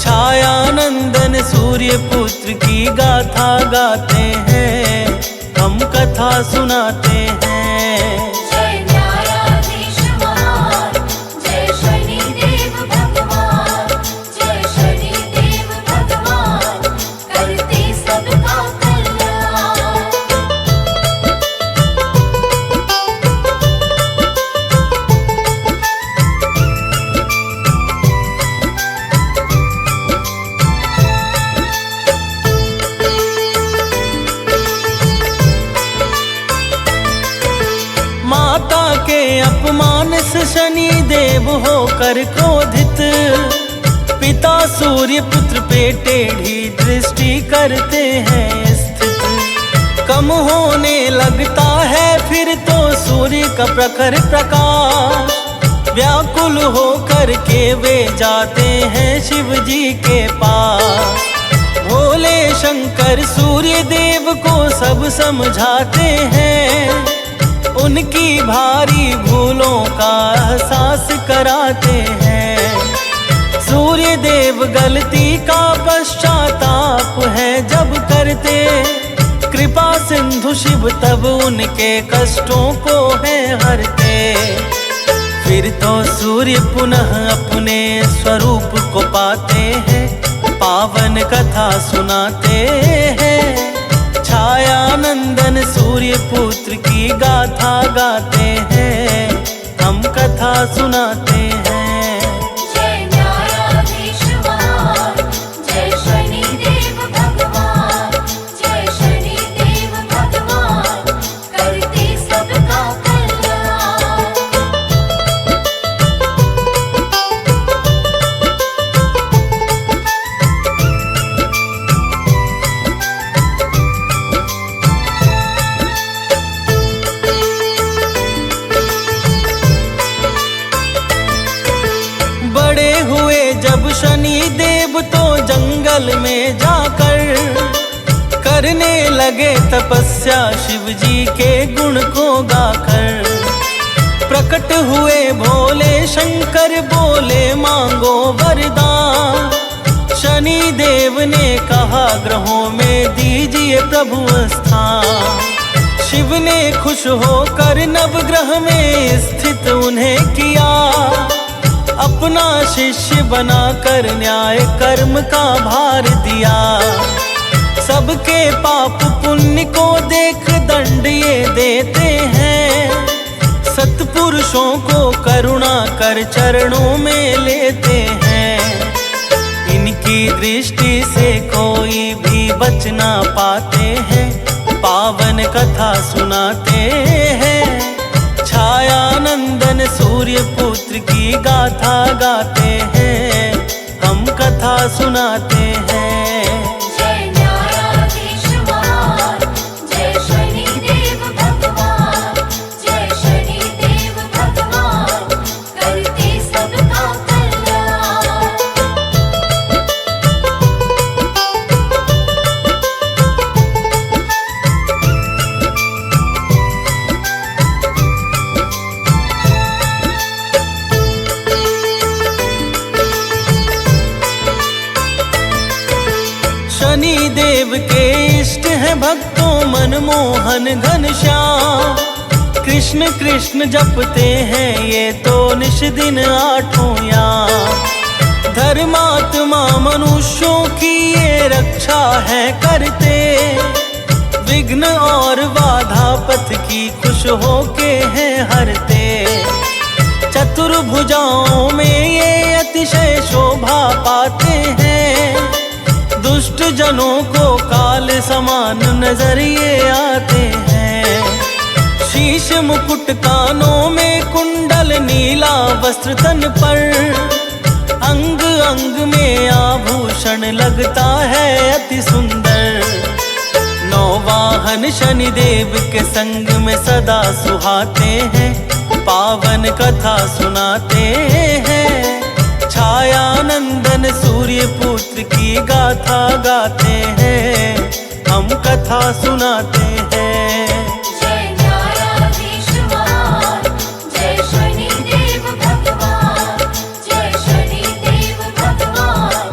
छायानंदन सूर्य पुत्र की गाथा गाते हैं, हम कथा सुनाते हैं। जय न्यायाधीश महान, जय शनिदेव भगवान, जय शनिदेव भगवान, करते सबका कल्याण। माता के अपमान से शनि देव होकर क्रोधित, पिता सूर्य पुत्र पे टेढ़ी दृष्टि करते हैं स्थित। कम होने लगता है फिर तो सूर्य का प्रखर प्रकाश, व्याकुल होकर के वे जाते हैं शिव जी के पास। भोले शंकर सूर्य देव को सब समझाते हैं, उनकी भारी भूलों का एहसास कराते हैं। सूर्य देव गलती का पश्चाताप है जब करते, कृपा सिंधु शिव तब उनके कष्टों को है हरते। फिर तो सूर्य पुनः अपने स्वरूप को पाते हैं, पावन कथा सुनाते हैं। छायानंदन सूर्य पुत्र की गाथा गाते हैं, हम कथा सुनाते हैं। जय न्यायाधीश महान, जय शनिदेव भगवान, जय शनिदेव भगवान, करते सबका कल्याण। बड़े हुए जब शनि देव तो जंगल में जाकर, करने लगे तपस्या शिव जी के गुण को गाकर। प्रकट हुए भोले शंकर बोले मांगो वरदान, शनि देव ने कहा ग्रहों में दीजिए प्रभु स्थान। शिव ने खुश होकर नवग्रह में स्थित उन्हें किया, अपना शिष्य बनाकर न्याय कर्म का भार दिया। सबके पाप पुण्य को देख दंड ये देते हैं, सत्पुरुषों को करुणा कर चरणों में लेते हैं। इनकी दृष्टि से कोई भी बच ना पाते हैं, पावन कथा सुनाते हैं। छायानंदन सूर्य पुत्र की गाथा गाते हैं, हम कथा सुनाते हैं। जय न्यायाधीश महान, जय शनिदेव भगवान, जय शनिदेव भगवान, करते सबका कल्याण। शनि देव के इष्ट हैं भक्तों मनमोहन घनश्याम, कृष्ण कृष्ण जपते हैं ये तो निश दिन आठों याम। धर्मात्मा मनुष्यों की ये रक्षा है करते, विघ्न और बाधा पथ की खुश होके हैं हरते। चतुर्भुजाओं में ये अतिशय शोभा पाते हैं, दुष्ट जनों को काल समान नजर ये आते हैं। शीश मुकुट कानों में कुंडल नीला वस्त्र तन पर, अंग अंग में आभूषण लगता है अति सुंदर। नौ वाहन शनि देव के संग में सदा सुहाते हैं, पावन कथा सुनाते हैं। छायानंदन सूर्य पुत्र की गाथा गाते हैं, हम कथा सुनाते हैं। जय न्यायाधीश महान, जय शनिदेव भगवान, जय शनिदेव भगवान,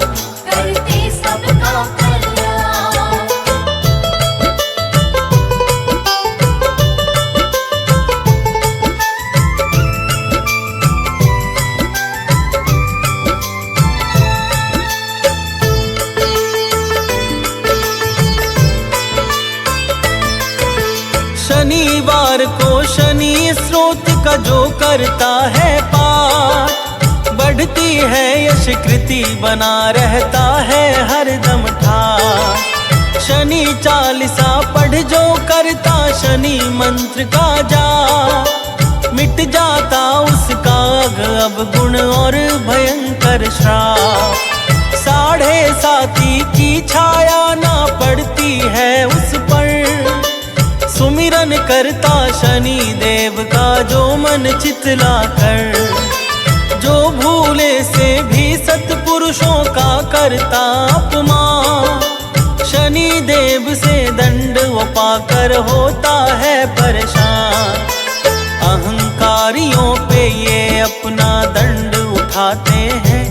सोमवार को शनि स्रोत का जो करता है पाठ, बढ़ती है यश कृति बना रहता है हरदम ठाठ। शनि चालीसा पढ़ जो करता शनि मंत्र का जाप, मिट जाता उसका अब गुण और भयंकर श्राप। 7.5 की छाया ना पड़ती है उस पर, सुमिरन करता शनि देव का जो मन चितला कर। जो भूले से भी सत्पुरुषों का करता अपमान, शनि देव से दंड वो पाकर होता है परेशान। अहंकारियों पे ये अपना दंड उठाते हैं,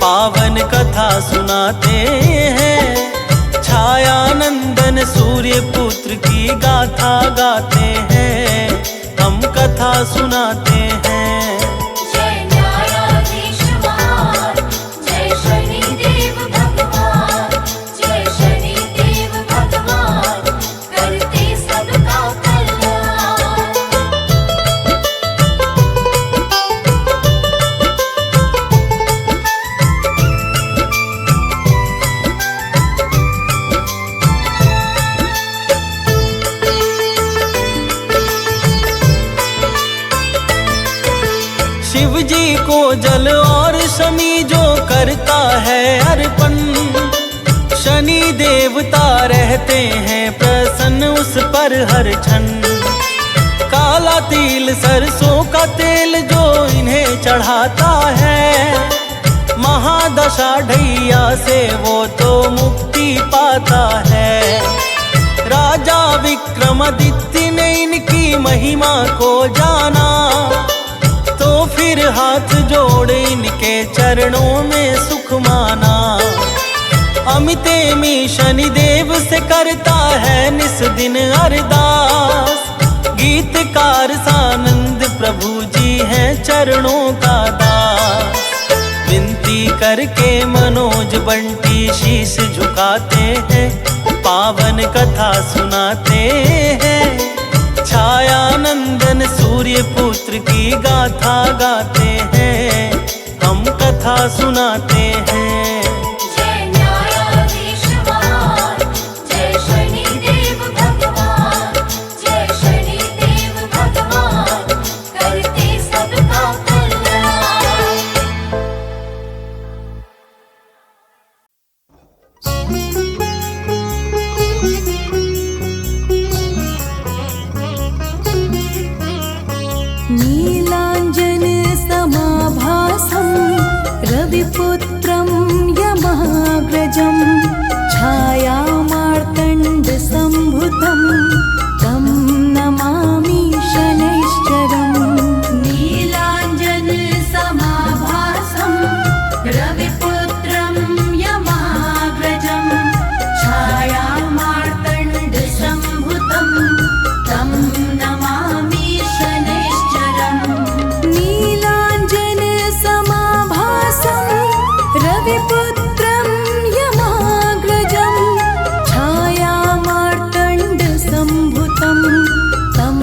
पावन कथा सुनाते हैं। छाया नंदन सूर्य पुत्र की गाथा गाते हैं, हम कथा सुनाते हैं। जय न्यायाधीश महान, जय शनि देव भगवान, जय शनि देव भगवान, करते सबका कल्याण। शिव जी को जल और शमी जो करता है अर्पण, शनि देवता रहते हैं प्रसन्न उस पर हर क्षण। काला तिल सरसों का तेल जो इन्हें चढ़ाता है, महादशा ढैया से वो तो मुक्ति पाता है। राजा विक्रमादित्य ने इनकी महिमा को जाना, तो फिर हाथ जोड़ इनके चरणों में सुख माना। अमितेमी शनि देव से करता है निस दिन अरदास, गीतकार सानंद प्रभु जी हैं चरणों का दास। विनती करके मनोज बंटी शीश झुकाते हैं, पावन कथा सुनाते हैं। छाया नंदन सूर्य पुत्र की गाथा गाते हैं, हम कथा सुनाते हैं। जय न्यायाधीश महान, जय शनि देव भगवान, जय शनि देव भगवान, करते सबका कल्याण। नीलाञ्जन समाभासं रविपुत्रं यमाग्रजं, छायामार्तण्डसम्भुतं तं नमामि शनैश्चरम्। नीलाञ्जन समाभासं रविपुत्रं यमाग्रजं, छायामार्तण्डसम्भुतं तं नमामि शनैश्चरम्। नीलाञ्जन समाभासं रविपुत्रं यमाग्रजं, छायामार्तण्डसम्भुतं तं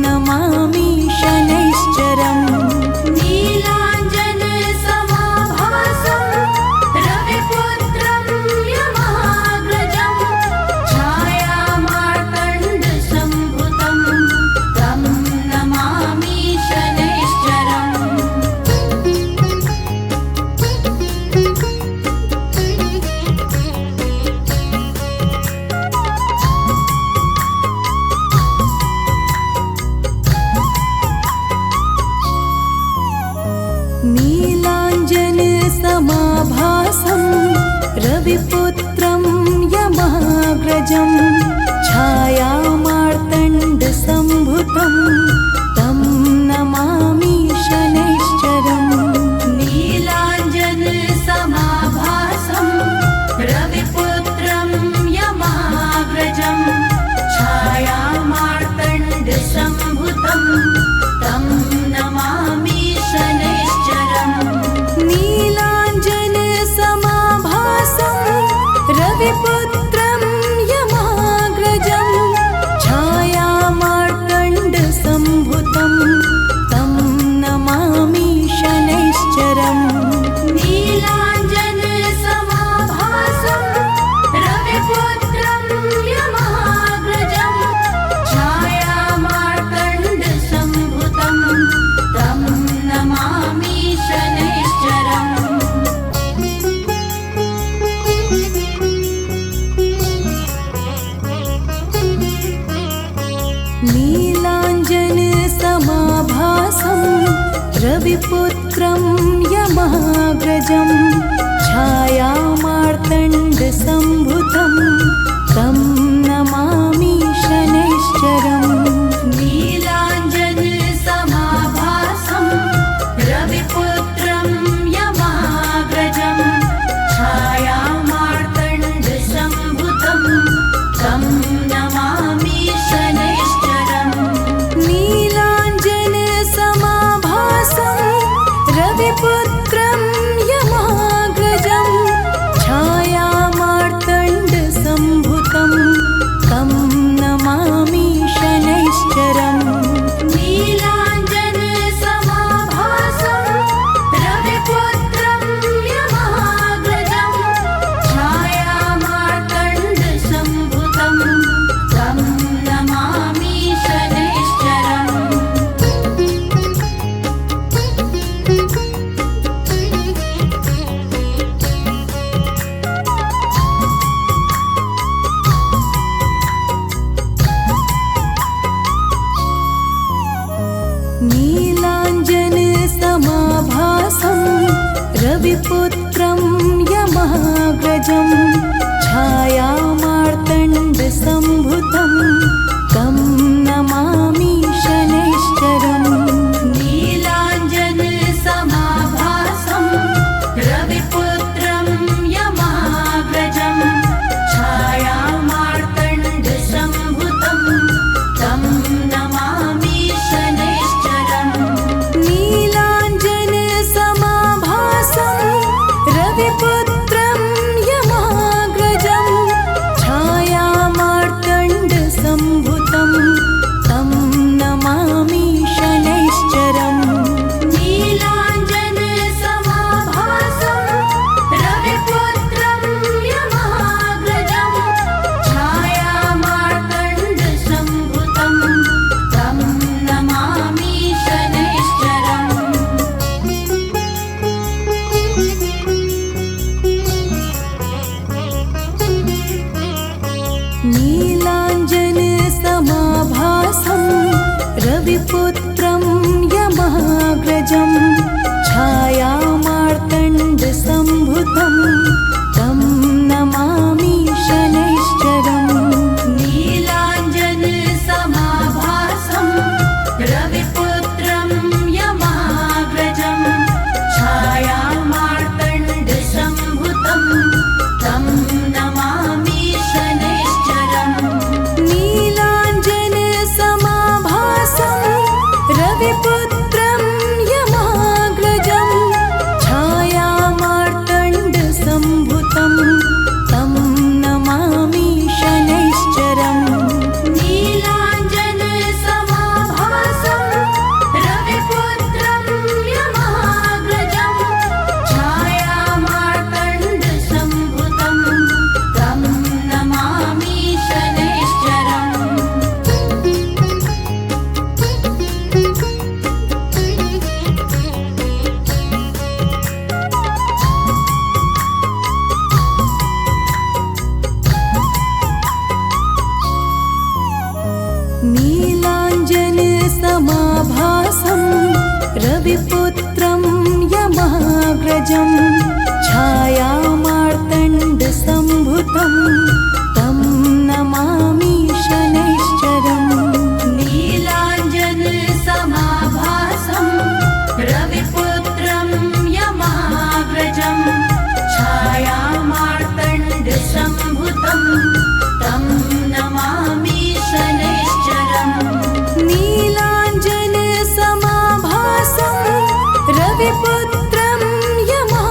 नमामि शनैश्चरम्। नीलाञ्जन समाभासं रविपुत्रं यमाग्रजं, छायामार्तण्डसम्भुतं तं नमामि शनैश्चरम्। नीलाञ्जन समाभासं रविपुत्रं यमाग्रजं, छायामार्तण्डसम्भुतं तं नमामि शनैश्चरम्। नीलाञ्जन समाभासं रविपुत्रं यमाग्रजं, छायामार्तण्डसम्भुतं तं नमामि शनैश्चरम्। नीलाञ्जन समाभासं रविपुत्रं यमाग्रजं, छायामार्तण्डसम्भुतं सम्भुतं तं नमामि शनैश्चरम् नीलाञ्जनसमाभासं रविपुत्रं यमाग्रजं छायामार्तण्डसम्भुतं तं नमामि शनैश्चरम् नीलाञ्जनसमाभासं रविपुत्रं यमाग्रजं छायामार्तण्डसम्भुतं तं नमामि शनैश्चरम् नीलाञ्जनसमाभासं रविपुत्रं यमाग्रजं छायामार्तण्डसम्भुतं तं नमामि शनैश्चरम् नीलाञ्जनसमाभासं रविपुत्रं यमाग्रजं छायामार्तण्डसम्भुतं तं नमामि शनैश्चरम् नीलाञ्जनसमाभासं रविपुत्रं यमाग्रजं छायामार्तण्डसम्भुतं तं नमामि शनैश्चरम् नीलाञ्जनसमाभासं रविपुत्रं यमाग्रजं छायामार्तण्डसम्भुतं तं नमामि शनैश्चरम् नीलाञ्जनसमाभासं रविपुत्रं यमाग्रजं छायामार्तण्डसम्भुतं तं नमामि शनैश्चरम् नीलाञ्जनसमाभासं रविपुत्रं यमाग्रजं छायामार्तण्डसम्भुतं तं नमामि शनैश्चरम् नीलाञ्जनसमाभासं रविपुत्रं यमाग्रजं छायामार्तण्डसम्भुतं तं नमामि शनैश्चरम् नीलाञ्जनसमाभासं रविपुत्रं यमाग्रजं छायामार्तण्डसम्भुतं तं नमामि शनैश्चरम् नीलाञ्जनसमाभासं रविपुत्रं यमाग्रजं छायामार्तण्डसम्भुतं तं नमामि शनैश्चरम् नीलाञ्जनसमाभासं रविपुत्रं यमाग्रजं छायामार्तण्डसम्भुतं तं नमामि शनैश्चरम् नीलाञ्जनसमाभासं रविपुत्रं यमाग्रजं छायामार्तण्डसम्भुतं तं नमामि शनैश्चरम् नीलाञ्जनसमाभासं रविपुत्रं यमाग्रजं छायामार्तण्डसम्भुतं तं नमामि शनैश्चरम् नीलाञ्जनसमाभासं रविपुत्रं यमाग्रजं छायामार्तण्डसम्भुतं तं नमामि शनैश्चरम् नीलाञ्जनसमाभासं रविपुत्रं यमा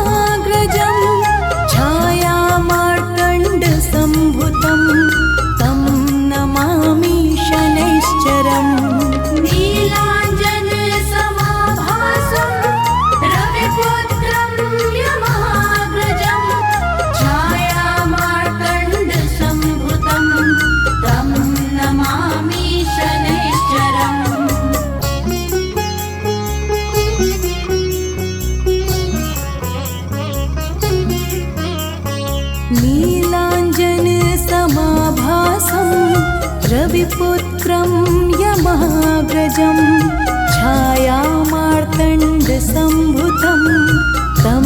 महागजं छायामार्तण्डसम्भुतं तं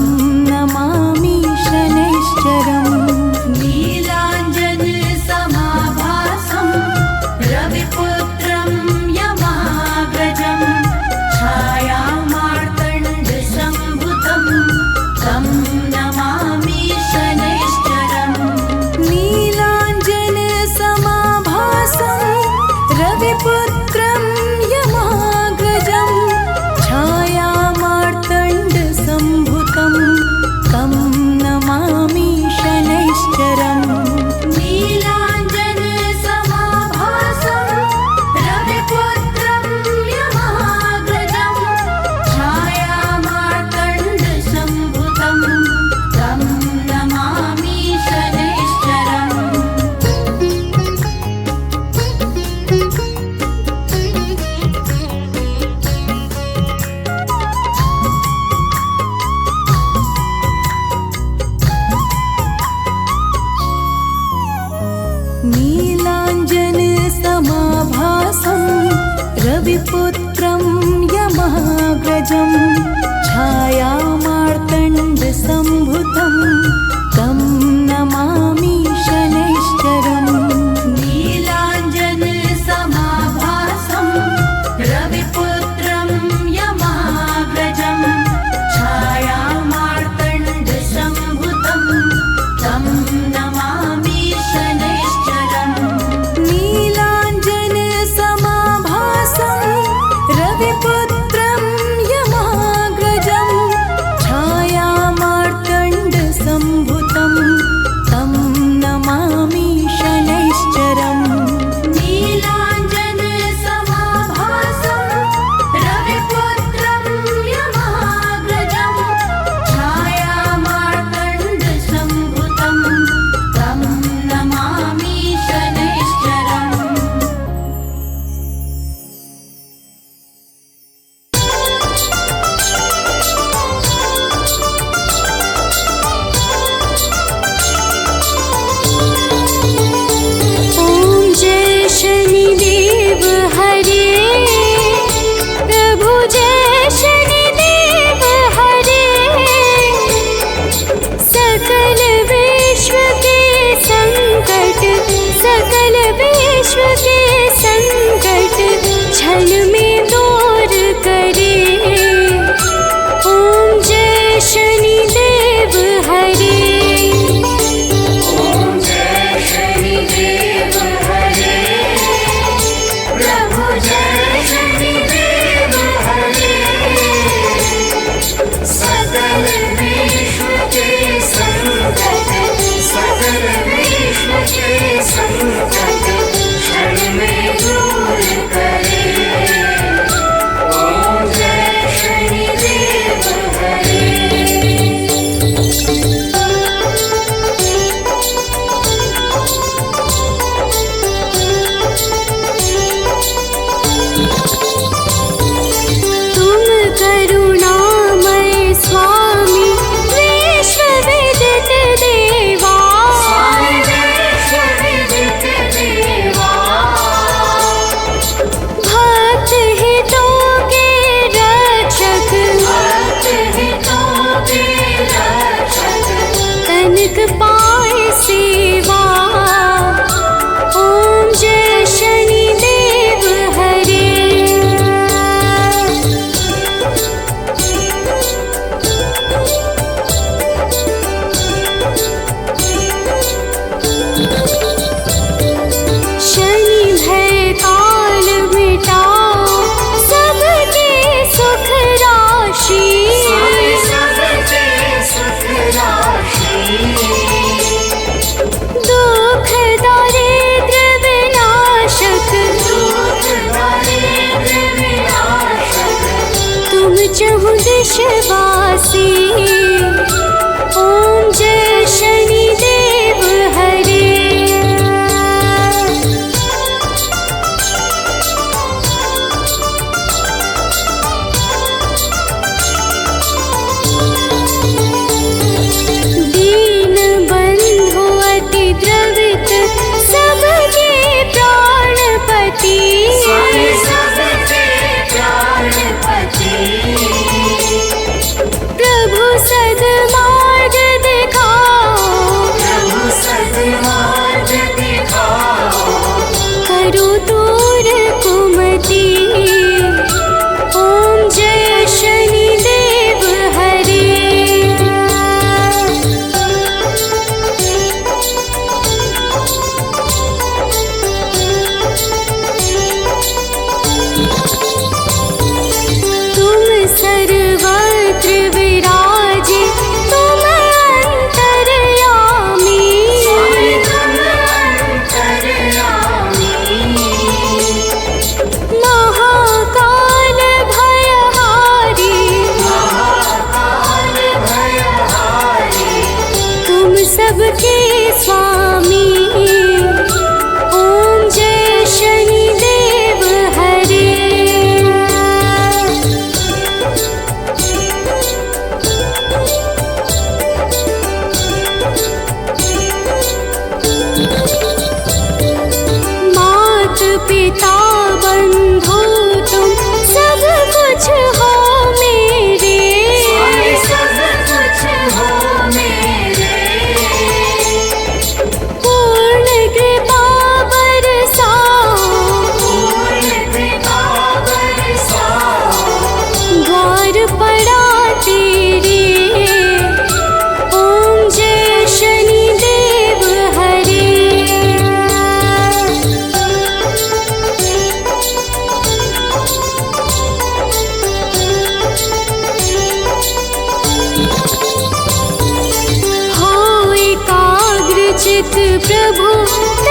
नमामि शनैश्चरम् नीलाञ्जनसमाभासं रविपुत्रं यमाग्रजं छायामार्तण्डसम्भुतं तं नमामि शनैश्चरम् नीलाञ्जनसमाभासं रविपुत्रं यमाग्रजं छायामार्तण्डसम्भुतं तं नमामि शनैश्चरम् नीलाञ्जनसमाभासं रविपुत्रं यमाग्रजं छायामार्तण्डसम्भुतं तं नमामि शनैश्चरम् नीलाञ्जनसमाभासं रविपुत्रं यमाग्रजं छायामार्तण्डसम्भुतं तं नमामि शनैश्चरम् नीलाञ्जनसमाभासं रविपुत्रं यमाग्रजं छायामार्तण्डसम्भुतं तं नमामि शनैश्चरम् नीलाञ्जनसमाभासं रविपुत्रं यमाग्रजं छायामार्तण्डसम्भुतं तं नमामि शनैश्चरम् नीलाञ्जनसमाभासं रविपुत्रं यमाग्रजं छायामार्तण्डसम्भुतं तं नमामि शनैश्चरम् ॐ जय शनिदेव हरे प्रभु जय शनिदेव हरे सकल विश्व के संकट क्षण में दूर करे ॐ जय शनिदेव हरे प्रभु जय शनिदेव हरे सकल विश्व के संकट क्षण में दूर करे ॐ जय शनिदेव हरे तुम करुणामय स्वामी विश्वविदित देवा भक्त हितों के रक्षक तनिक पाए सेवा ॐ जय शनिदेव हरे शनि भय काल मिटाओ सबके सुख राशि दुख दारिद्र विनाशक तुम चहु दिशवासी ॐ जय शनिदेव हरे दीन बंधु अति द्रवित सबके प्राणपति प्रभु